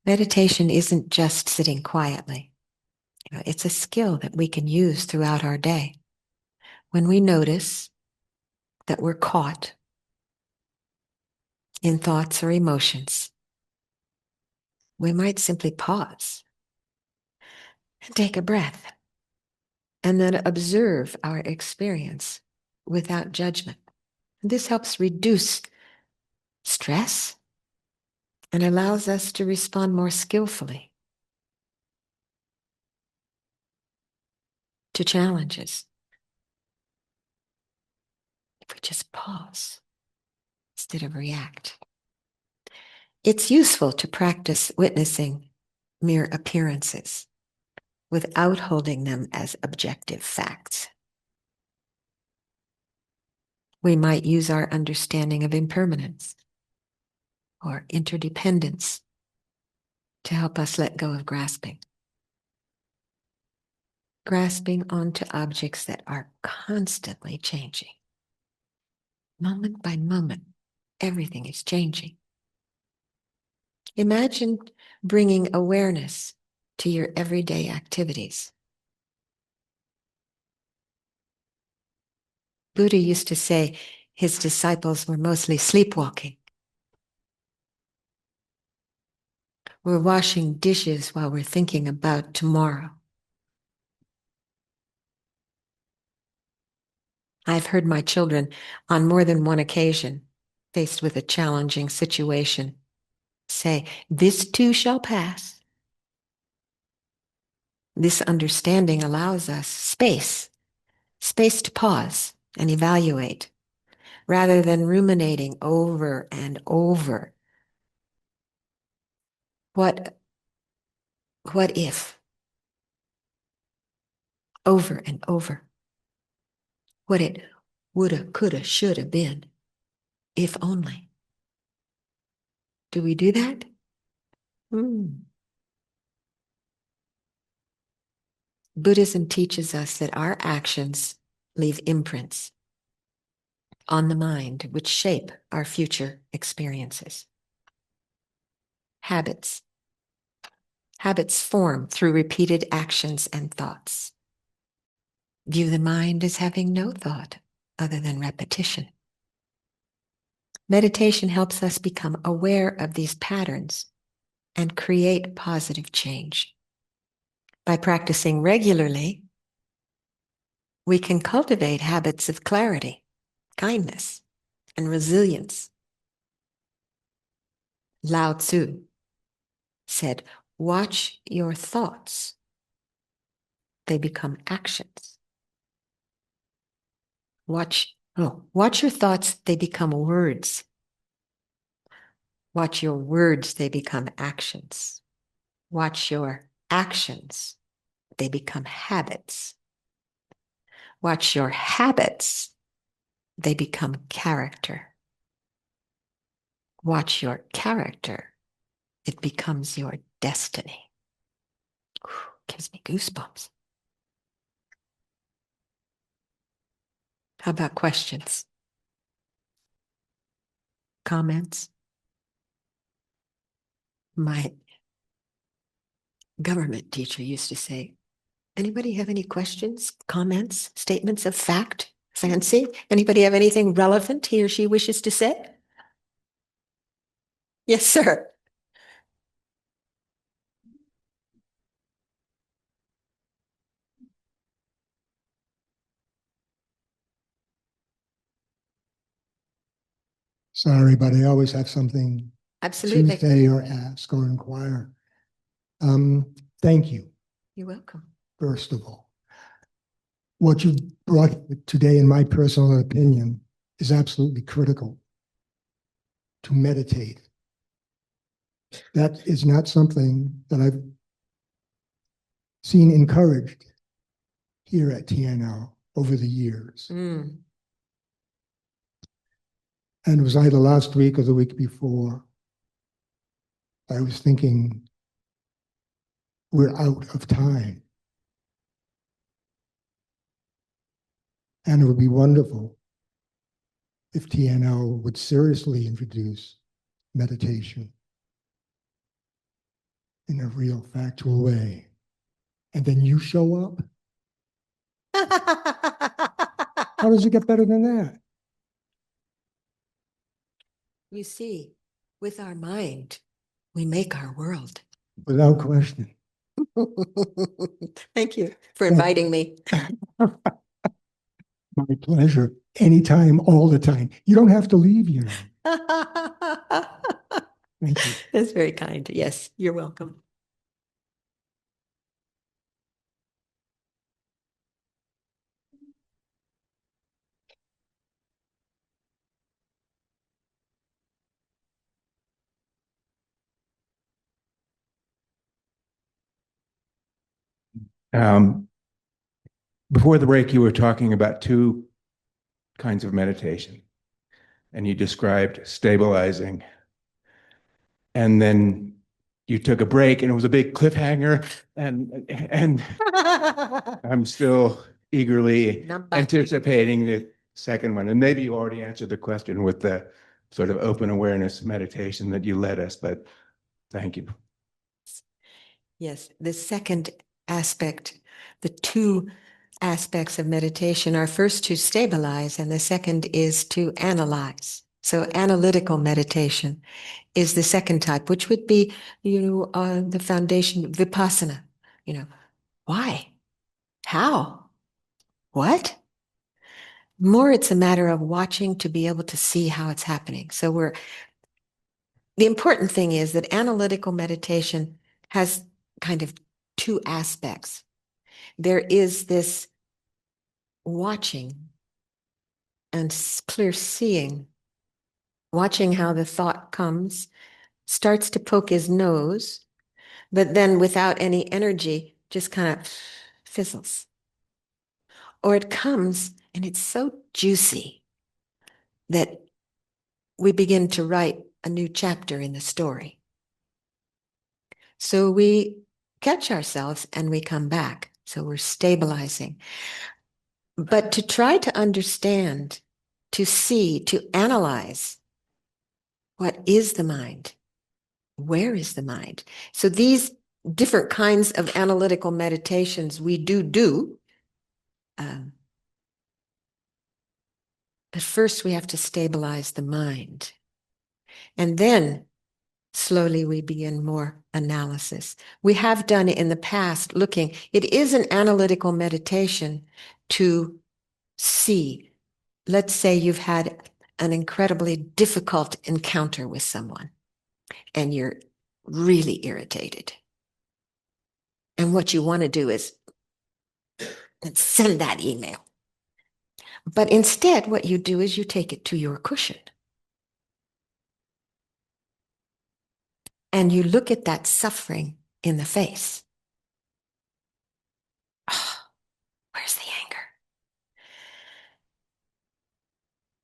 Meditation isn't just sitting quietly. It's a skill that we can use throughout our day. When we notice that we're caught in thoughts or emotions, we might simply pause and take a breath and then observe our experience without judgment. This helps reduce stress and allows us to respond more skillfully to challenges. If we just pause instead of react. It's useful to practice witnessing mere appearances without holding them as objective facts. We might use our understanding of impermanence or interdependence to help us let go of grasping. Grasping onto objects that are constantly changing. Moment by moment, everything is changing. Imagine bringing awareness to your everyday activities. Buddha used to say his disciples were mostly sleepwalking. We're washing dishes while we're thinking about tomorrow. I've heard my children on more than one occasion, faced with a challenging situation, say, "This too shall pass." This understanding allows us space to pause and evaluate, rather than ruminating over and over. What if? Over and over. What it woulda, coulda, shoulda been, if only. Do we do that? Buddhism teaches us that our actions leave imprints on the mind which shape our future experiences. Habits. Habits form through repeated actions and thoughts. View the mind as having no thought other than repetition. Meditation helps us become aware of these patterns and create positive change. By practicing regularly, we can cultivate habits of clarity, kindness, and resilience. Lao Tzu said, "Watch your thoughts. They become actions. Watch your thoughts. They become words. Watch your words. They become actions. Watch your actions. They become habits. Watch your habits. They become character. Watch your character. It becomes your destiny." Gives me goosebumps. How about questions? Comments? My government teacher used to say, "Anybody have any questions, comments, statements of fact? Fancy? Anybody have anything relevant he or she wishes to say?" Yes, sir. Sorry, but I always have something to Absolutely. say or ask or inquire. Thank you, You're welcome. first of all. What you brought today, in my personal opinion, is absolutely critical to meditate. That is not something that I've seen encouraged here at TNL over the years. Mm. And it was either last week or the week before, I was thinking, we're out of time. And it would be wonderful if TNL would seriously introduce meditation in a real factual way. And then you show up. How does it get better than that? You see, with our mind, we make our world. Without question. Thank you for inviting me. My pleasure. Anytime, all the time. You don't have to leave, you know. Thank you. That's very kind. Yes, you're welcome. Um, Before the break, you were talking about two kinds of meditation, and you described stabilizing. And then you took a break, and it was a big cliffhanger. And I'm still eagerly anticipating the second one. And maybe you already answered the question with the sort of open awareness meditation that you led us, but thank you. Yes, the second aspect, the two aspects of meditation are first to stabilize, and the second is to analyze. So analytical meditation is the second type, which would be, the foundation, vipassana. Why? How? What? More, it's a matter of watching to be able to see how it's happening. So the important thing is that analytical meditation has kind of two aspects. There is this watching and clear seeing, watching how the thought comes, starts to poke his nose, but then without any energy, just kind of fizzles. Or it comes and it's so juicy that we begin to write a new chapter in the story. So we catch ourselves and we come back. So we're stabilizing. But to try to understand, to see, to analyze, what is the mind? Where is the mind? So these different kinds of analytical meditations we do. But first we have to stabilize the mind. And then slowly we begin more analysis. We have done it in the past looking. It is an analytical meditation to see. Let's say you've had an incredibly difficult encounter with someone and you're really irritated. And what you want to do is send that email. But instead, what you do is you take it to your cushion. And you look at that suffering in the face. Oh, where's the anger?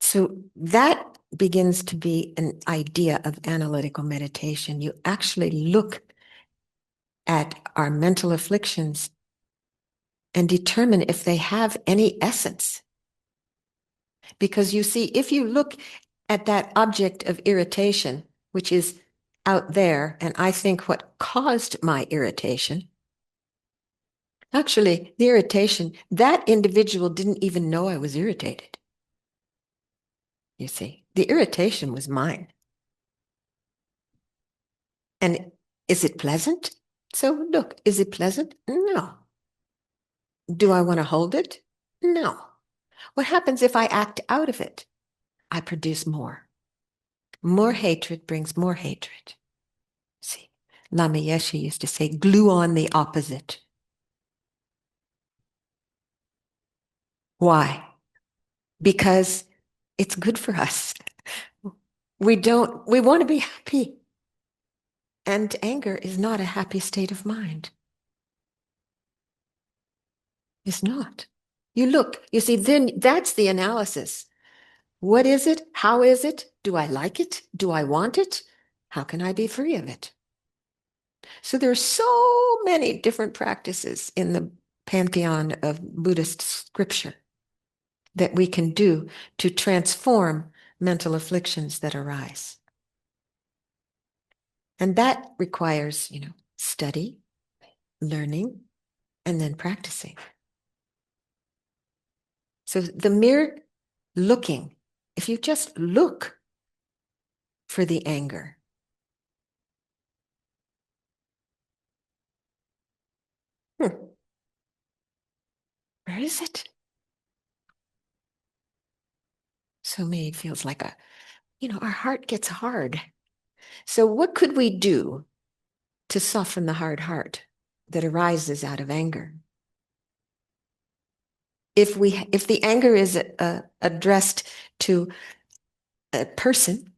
So that begins to be an idea of analytical meditation. You actually look at our mental afflictions and determine if they have any essence. Because you see, if you look at that object of irritation, which is out there, and I think what caused my irritation, actually, the irritation, that individual didn't even know I was irritated. You see, the irritation was mine. And is it pleasant? So look, is it pleasant? No. Do I want to hold it? No. What happens if I act out of it? I produce more. More hatred brings more hatred. See, Lama Yeshe used to say, glue on the opposite. Why? Because it's good for us. We want to be happy. And anger is not a happy state of mind. It's not. You look, you see, then that's the analysis. What is it? How is it? Do I like it? Do I want it? How can I be free of it? So there are so many different practices in the pantheon of Buddhist scripture that we can do to transform mental afflictions that arise. And that requires, study, learning, and then practicing. So the mere looking, if you just look for the anger, where is it? So me, it feels like our heart gets hard. So what could we do to soften the hard heart that arises out of anger? If the anger is addressed to a person,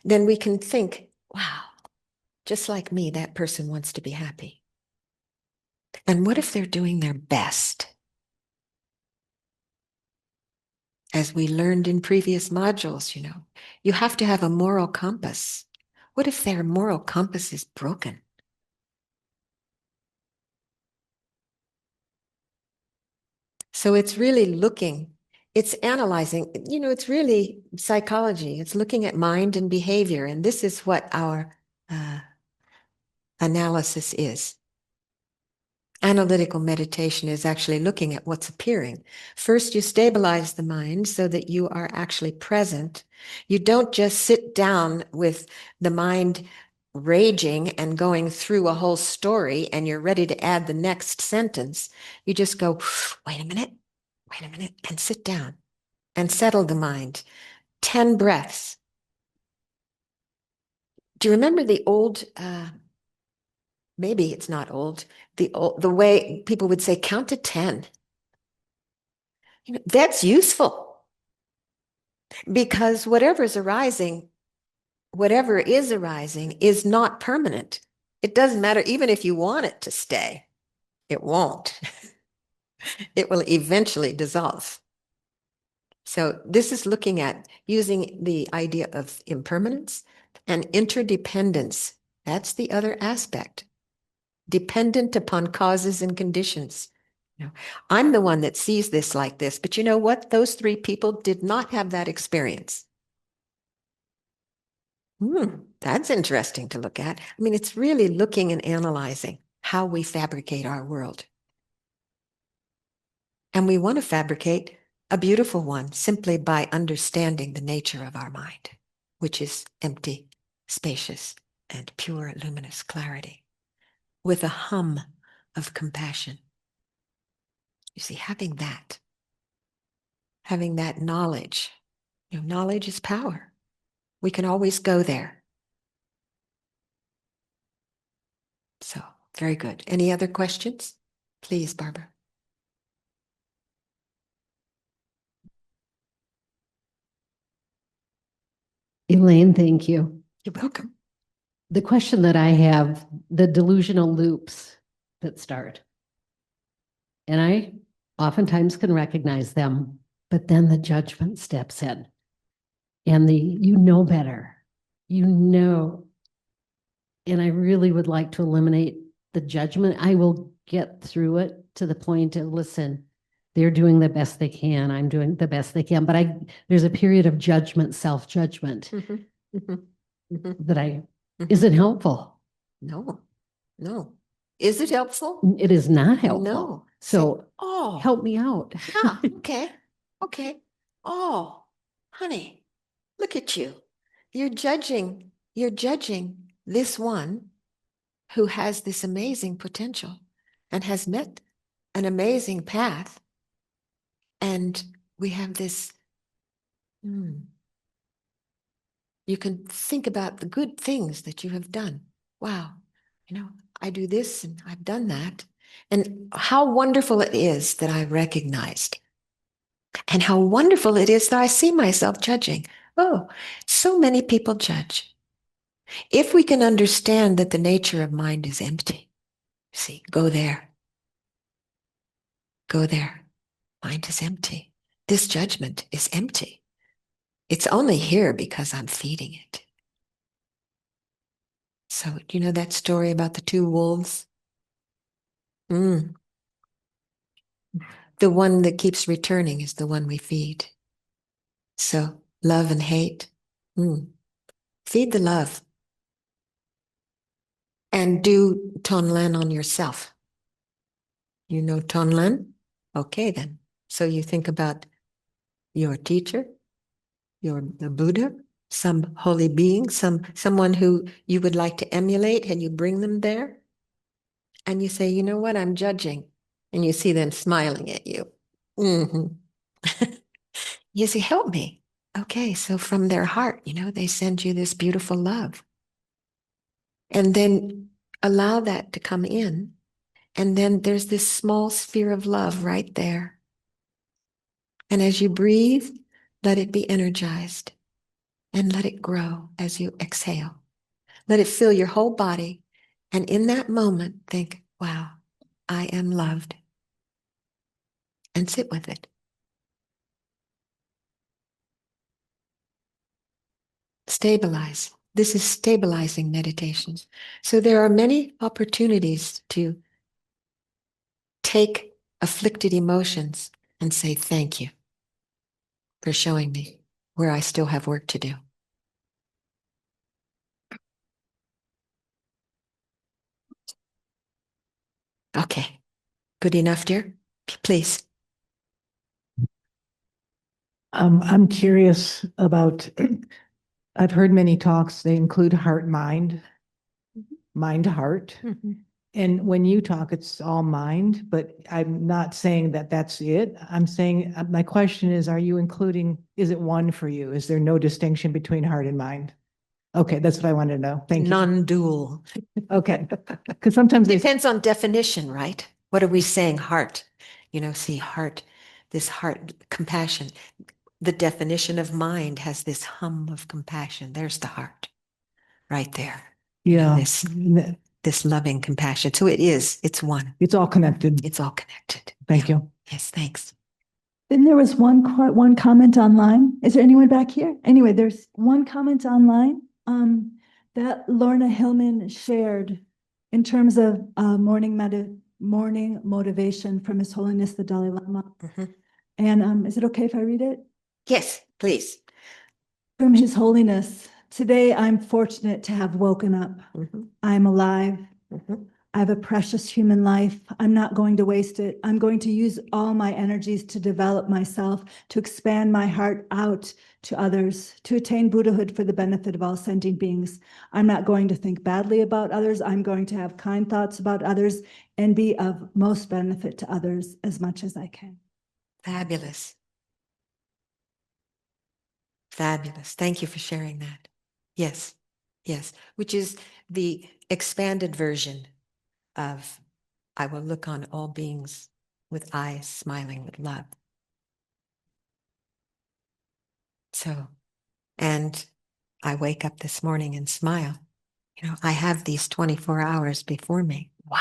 then we can think, wow, just like me, that person wants to be happy. And what if they're doing their best? As we learned in previous modules, you have to have a moral compass. What if their moral compass is broken? So it's really looking, it's analyzing, it's really psychology. It's looking at mind and behavior. And this is what our analysis is. Analytical meditation is actually looking at what's appearing. First, you stabilize the mind so that you are actually present. You don't just sit down with the mind raging and going through a whole story and you're ready to add the next sentence. You just go, wait a minute, and sit down and settle the mind. 10 breaths. Do you remember the old, maybe it's not old, the way people would say, count to 10. That's useful because whatever is arising is not permanent. It doesn't matter, even if you want it to stay, it won't. It will eventually dissolve. So this is looking at using the idea of impermanence and interdependence. That's the other aspect. Dependent upon causes and conditions. I'm the one that sees this like this, but you know what? Those 3 people did not have that experience. That's interesting to look at. I mean, it's really looking and analyzing how we fabricate our world. And we want to fabricate a beautiful one simply by understanding the nature of our mind, which is empty, spacious, and pure luminous clarity, with a hum of compassion. You see, having that knowledge, knowledge is power. We can always go there. So, very good. Any other questions? Please, Barbara. Elaine, thank you. You're welcome. The question that I have, the delusional loops that start, and I oftentimes can recognize them, but then the judgment steps in and you know better, and I really would like to eliminate the judgment. I will get through it to the point of, listen, they're doing the best they can. I'm doing the best they can, but there's a period of judgment, self-judgment that isn't helpful. No. Is it helpful? It is not helpful. No. So Oh, help me out. yeah, okay. Oh, honey, look at you. You're judging this one who has this amazing potential and has met an amazing path. And we have this, you can think about the good things that you have done. wow, I do this and I've done that. And how wonderful it is that I recognized. And how wonderful it is that I see myself judging. Oh, so many people judge. If we can understand that the nature of mind is empty, see, go there. Go there. Mind is empty. This judgment is empty. It's only here because I'm feeding it. So, do you know that story about the two wolves? Mm. The one that keeps returning is the one we feed. So, love and hate. Mm. Feed the love. And do Tonlan on yourself. You know Tonlan? Okay, then. So you think about your teacher, the Buddha, some holy being, someone who you would like to emulate, and you bring them there. And you say, you know what, I'm judging. And you see them smiling at you. Mm-hmm. You say, help me. Okay, so from their heart, they send you this beautiful love. And then allow that to come in. And then there's this small sphere of love right there. And as you breathe, let it be energized and let it grow as you exhale. Let it fill your whole body. And in that moment, think, wow, I am loved. And sit with it. Stabilize. This is stabilizing meditation. So there are many opportunities to take afflicted emotions and say, thank you for showing me where I still have work to do. Okay. Good enough, dear? Please. I'm curious about, I've heard many talks, they include heart, mind, mind, heart. Mm-hmm. And when you talk, it's all mind, but I'm not saying that that's it. I'm saying, my question is, are you including, is it one for you? Is there no distinction between heart and mind? Okay, that's what I wanted to know. Thank you. Non-dual. Okay, because sometimes they, Depends on definition, right? What are we saying? Heart. See, heart, this heart, compassion. The definition of mind has this hum of compassion. There's the heart right there. yeah, This loving compassion. So it's one. it's all connected. It's all connected. Thank Yeah. you. Yes, thanks. Then there was one comment online. Is there anyone back here? Anyway, there's one comment online that Lorna Hillman shared in terms of morning motivation from His Holiness the Dalai Lama. Mhm. And is it okay if I read it? Yes, please. From His Holiness, today I'm fortunate to have woken up. Mhm. I'm alive. Mhm. I have a precious human life. I'm not going to waste it. I'm going to use all my energies to develop myself, to expand my heart out to others, to attain Buddhahood for the benefit of all sentient beings. I'm not going to think badly about others. I'm going to have kind thoughts about others and be of most benefit to others as much as I can. Fabulous. Fabulous. Thank you for sharing that. Yes, yes, which is the expanded version of I will look on all beings with eyes smiling with love. So, and I wake up this morning and smile. I have these 24 hours before me. Wow.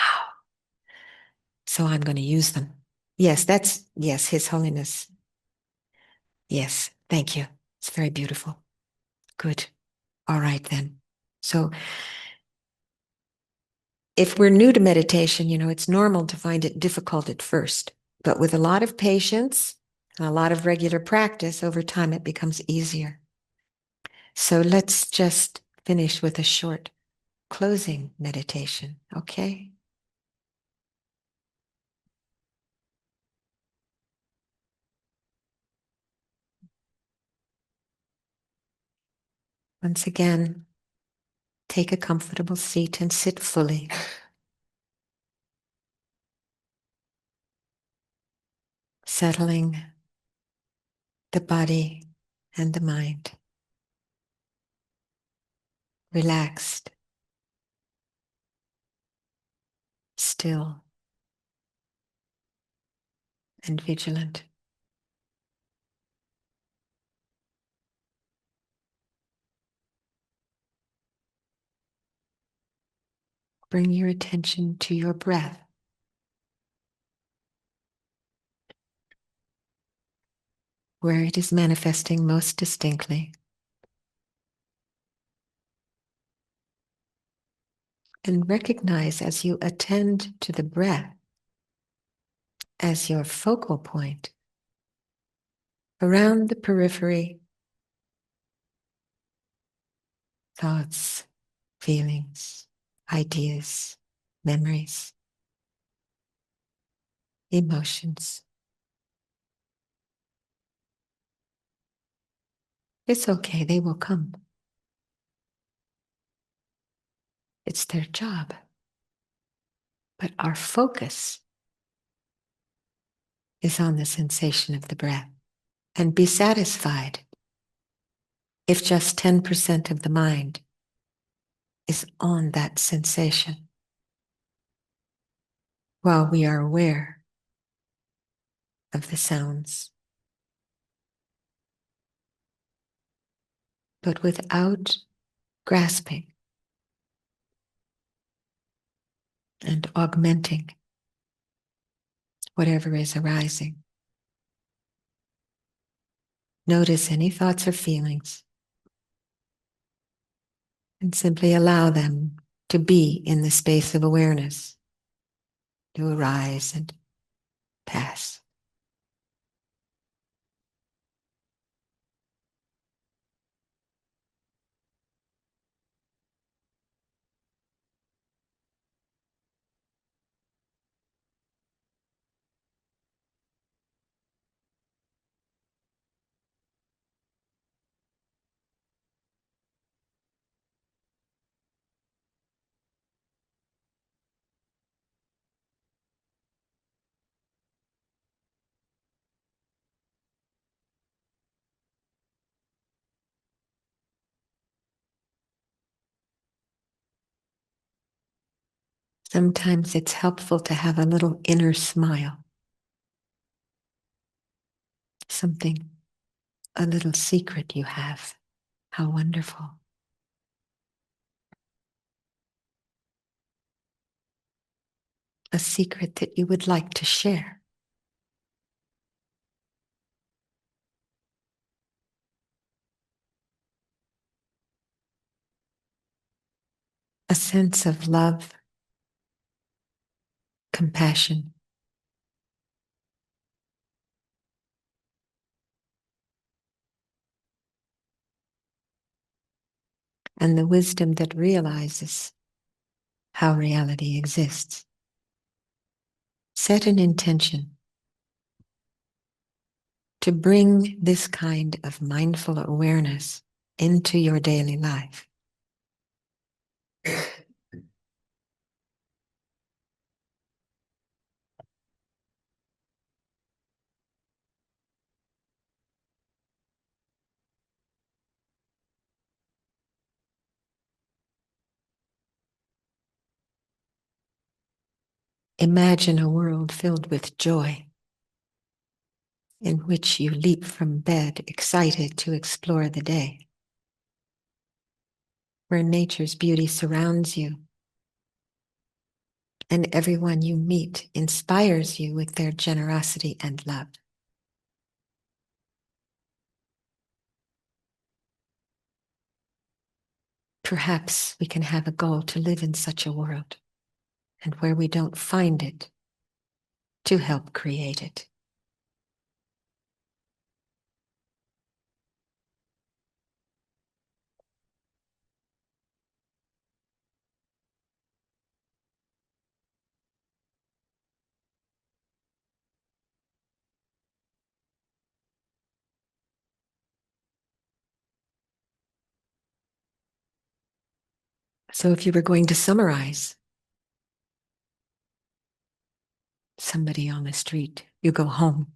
So I'm going to use them. Yes, yes, His Holiness. Yes, thank you. It's very beautiful. Good. All right, then. So if we're new to meditation, it's normal to find it difficult at first, but with a lot of patience and a lot of regular practice, over time it becomes easier. So let's just finish with a short closing meditation, okay? Once again, take a comfortable seat and sit fully. Settling the body and the mind. Relaxed still, and vigilant. Bring your attention to your breath. Where it is manifesting most distinctly. And recognize as you attend to the breath as your focal point around the periphery, thoughts, feelings, ideas, memories, emotions. It's okay, they will come. It's their job. But our focus is on the sensation of the breath. And be satisfied if just 10% of the mind is on that sensation while we are aware of the sounds. But without grasping and augmenting whatever is arising. Notice any thoughts or feelings and simply allow them to be in the space of awareness, to arise and pass. Sometimes it's helpful to have a little inner smile. Something, a little secret you have. How wonderful. A secret that you would like to share. A sense of love, compassion, and the wisdom that realizes how reality exists. Set an intention to bring this kind of mindful awareness into your daily life. Imagine a world filled with joy, in which you leap from bed excited to explore the day, where nature's beauty surrounds you, and everyone you meet inspires you with their generosity and love. Perhaps we can have a goal to live in such a world, and where we don't find it, to help create it. So if you were going to summarize somebody on the street, you go home.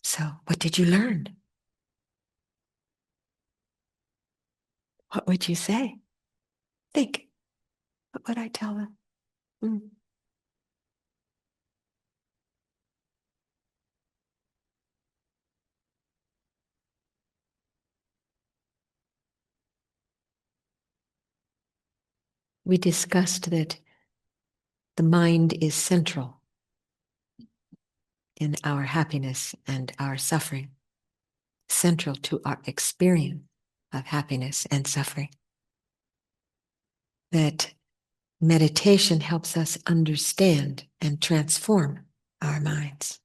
So what did you learn? What would you say? Think. What would I tell them? we discussed that the mind is central in our happiness and our suffering, central to our experience of happiness and suffering. That meditation helps us understand and transform our minds.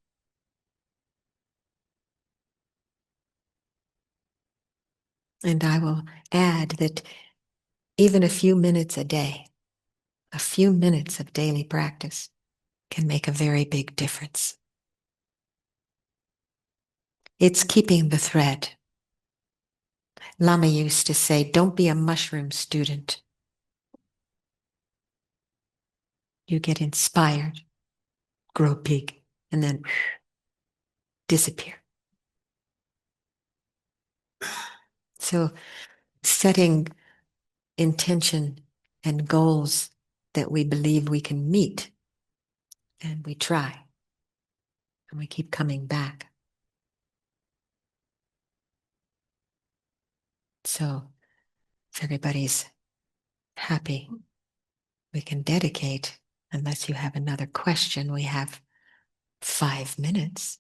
And I will add that even a few minutes a day, a few minutes of daily practice can make a very big difference. It's keeping the thread. Lama used to say, don't be a mushroom student. You get inspired, grow big, and then disappear. So setting intention and goals that we believe we can meet, and we try, and we keep coming back. So if everybody's happy, we can dedicate, unless you have another question, we have 5 minutes.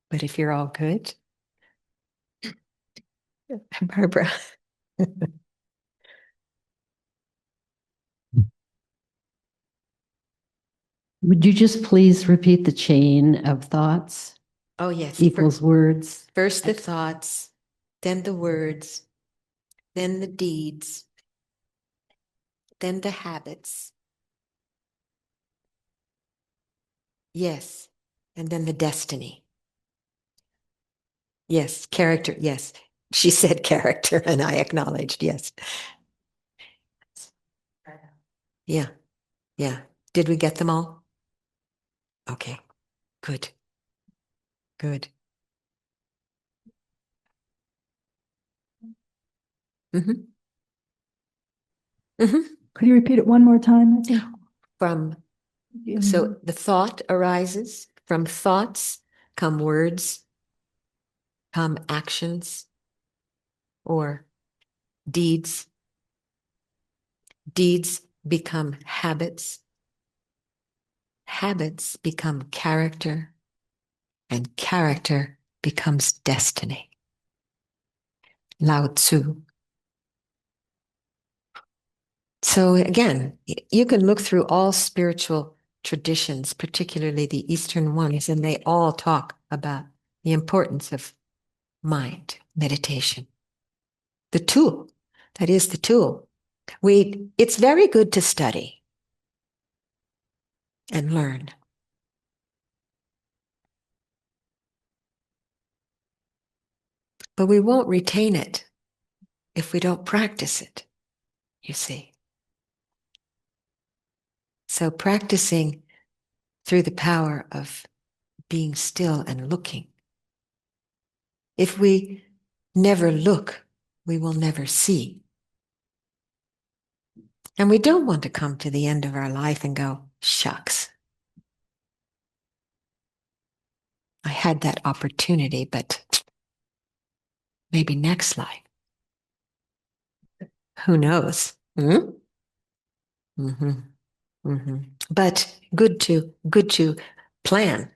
But if you're all good, Barbara. Would you just please repeat the chain of thoughts Oh, yes. equals words? First the thoughts, then the words, then the deeds, then the habits. Yes. And then the destiny. Yes. Character. Yes. She said character, and I acknowledged yes. Yeah. Yeah. Did we get them all? Okay. Good. Good. Mm-hmm. Mm-hmm. Could you repeat it one more time? I think. So the thought arises. From thoughts come words, come actions or deeds. Deeds become habits. Habits become character, and character becomes destiny. Lao Tzu. So again, you can look through all spiritual traditions, particularly the Eastern ones, and they all talk about the importance of mind, meditation. The tool, that is the tool. It's very good to study and learn. But we won't retain it if we don't practice it, you see. So practicing through the power of being still and looking. If we never look, we will never see. And we don't want to come to the end of our life and go, shucks, I had that opportunity, but maybe next life. Who knows? Hmm? Mm-hmm. Mm-hmm. But good to plan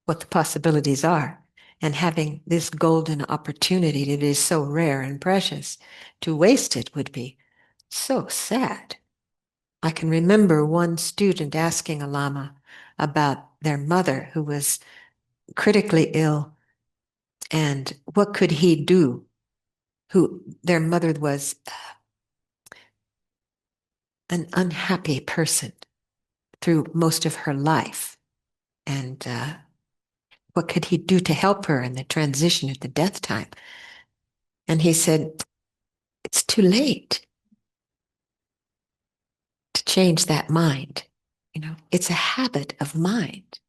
what the possibilities are. And having this golden opportunity that is so rare and precious, to waste it would be so sad. I can remember one student asking a lama about their mother who was critically ill and what could he do, who their mother was an unhappy person through most of her life. And what could he do to help her in the transition at the death time? And he said, it's too late to change that mind. You know, it's a habit of mind.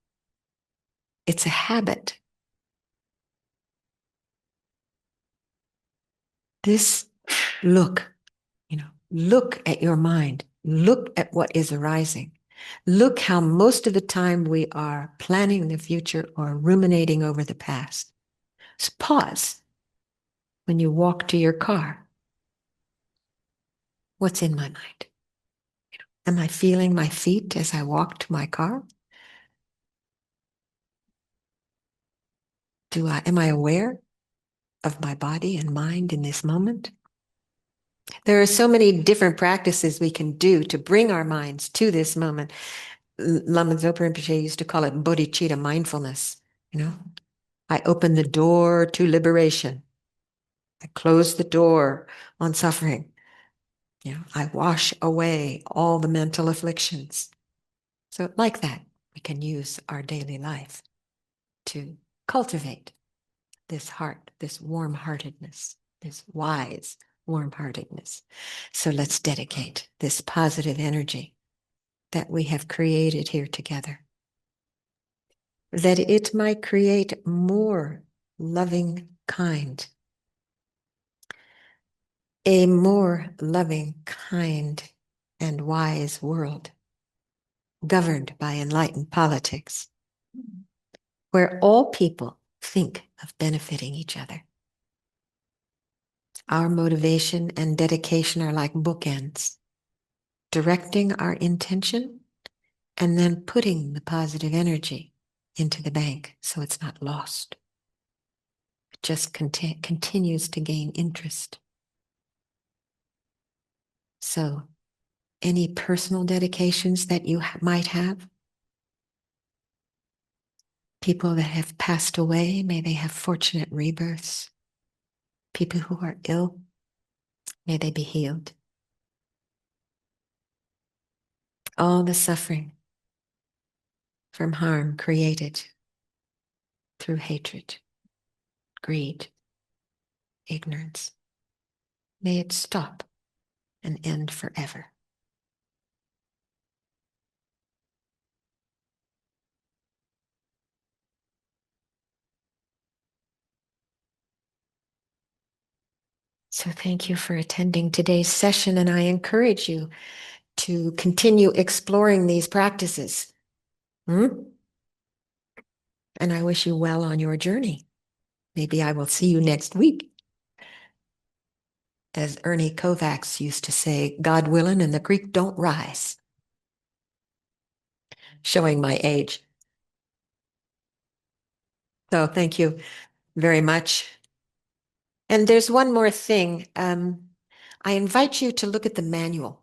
It's a habit. This look, look at your mind. Look at what is arising. Look how most of the time we are planning the future or ruminating over the past. So pause when you walk to your car. What's in my mind? Am I feeling my feet as I walk to my car? Am I aware of my body and mind in this moment? There are so many different practices we can do to bring our minds to this moment. Lama Zopa Rinpoche used to call it bodhicitta mindfulness. I open the door to liberation. I close the door on suffering. I wash away all the mental afflictions. So like that, we can use our daily life to cultivate this heart, this warm-heartedness, this wise warm-heartedness. So let's dedicate this positive energy that we have created here together, that it might create more loving kind, a more loving, kind, and wise world governed by enlightened politics, where all people think of benefiting each other. Our motivation and dedication are like bookends, directing our intention and then putting the positive energy into the bank so it's not lost. It just continues to gain interest. So, any personal dedications that you might have? People that have passed away, may they have fortunate rebirths. People who are ill, may they be healed. All the suffering from harm created through hatred, greed, ignorance, may it stop and end forever. So thank you for attending today's session, and I encourage you to continue exploring these practices. And I wish you well on your journey. Maybe I will see you next week. As Ernie Kovacs used to say, God willing and the creek don't rise. Showing my age. So thank you very much. And there's one more thing. I invite you to look at the manual.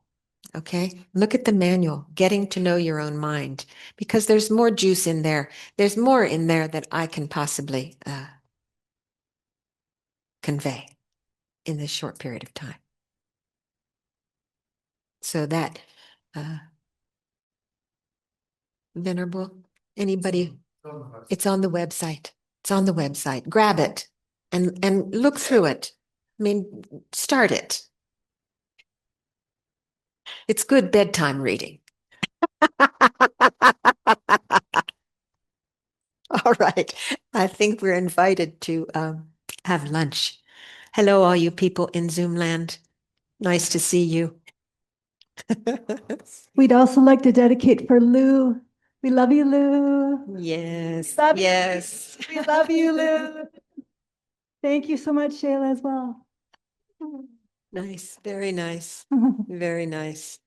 Okay, look at the manual, Getting to Know Your Own Mind, because there's more juice in there. There's more in there that I can possibly convey in this short period of time. So that, Venerable, anybody, it's on the website. It's on the website. Grab it and look through it. I mean, start it. It's good bedtime reading. All right. I think we're invited to have lunch. Hello, all you people in Zoom land. Nice to see you. We'd also like to dedicate for Lou. We love you, Lou. Yes, Love you. yes. We love you, Lou. Thank you so much, Shayla, as well. Nice, very nice, very nice.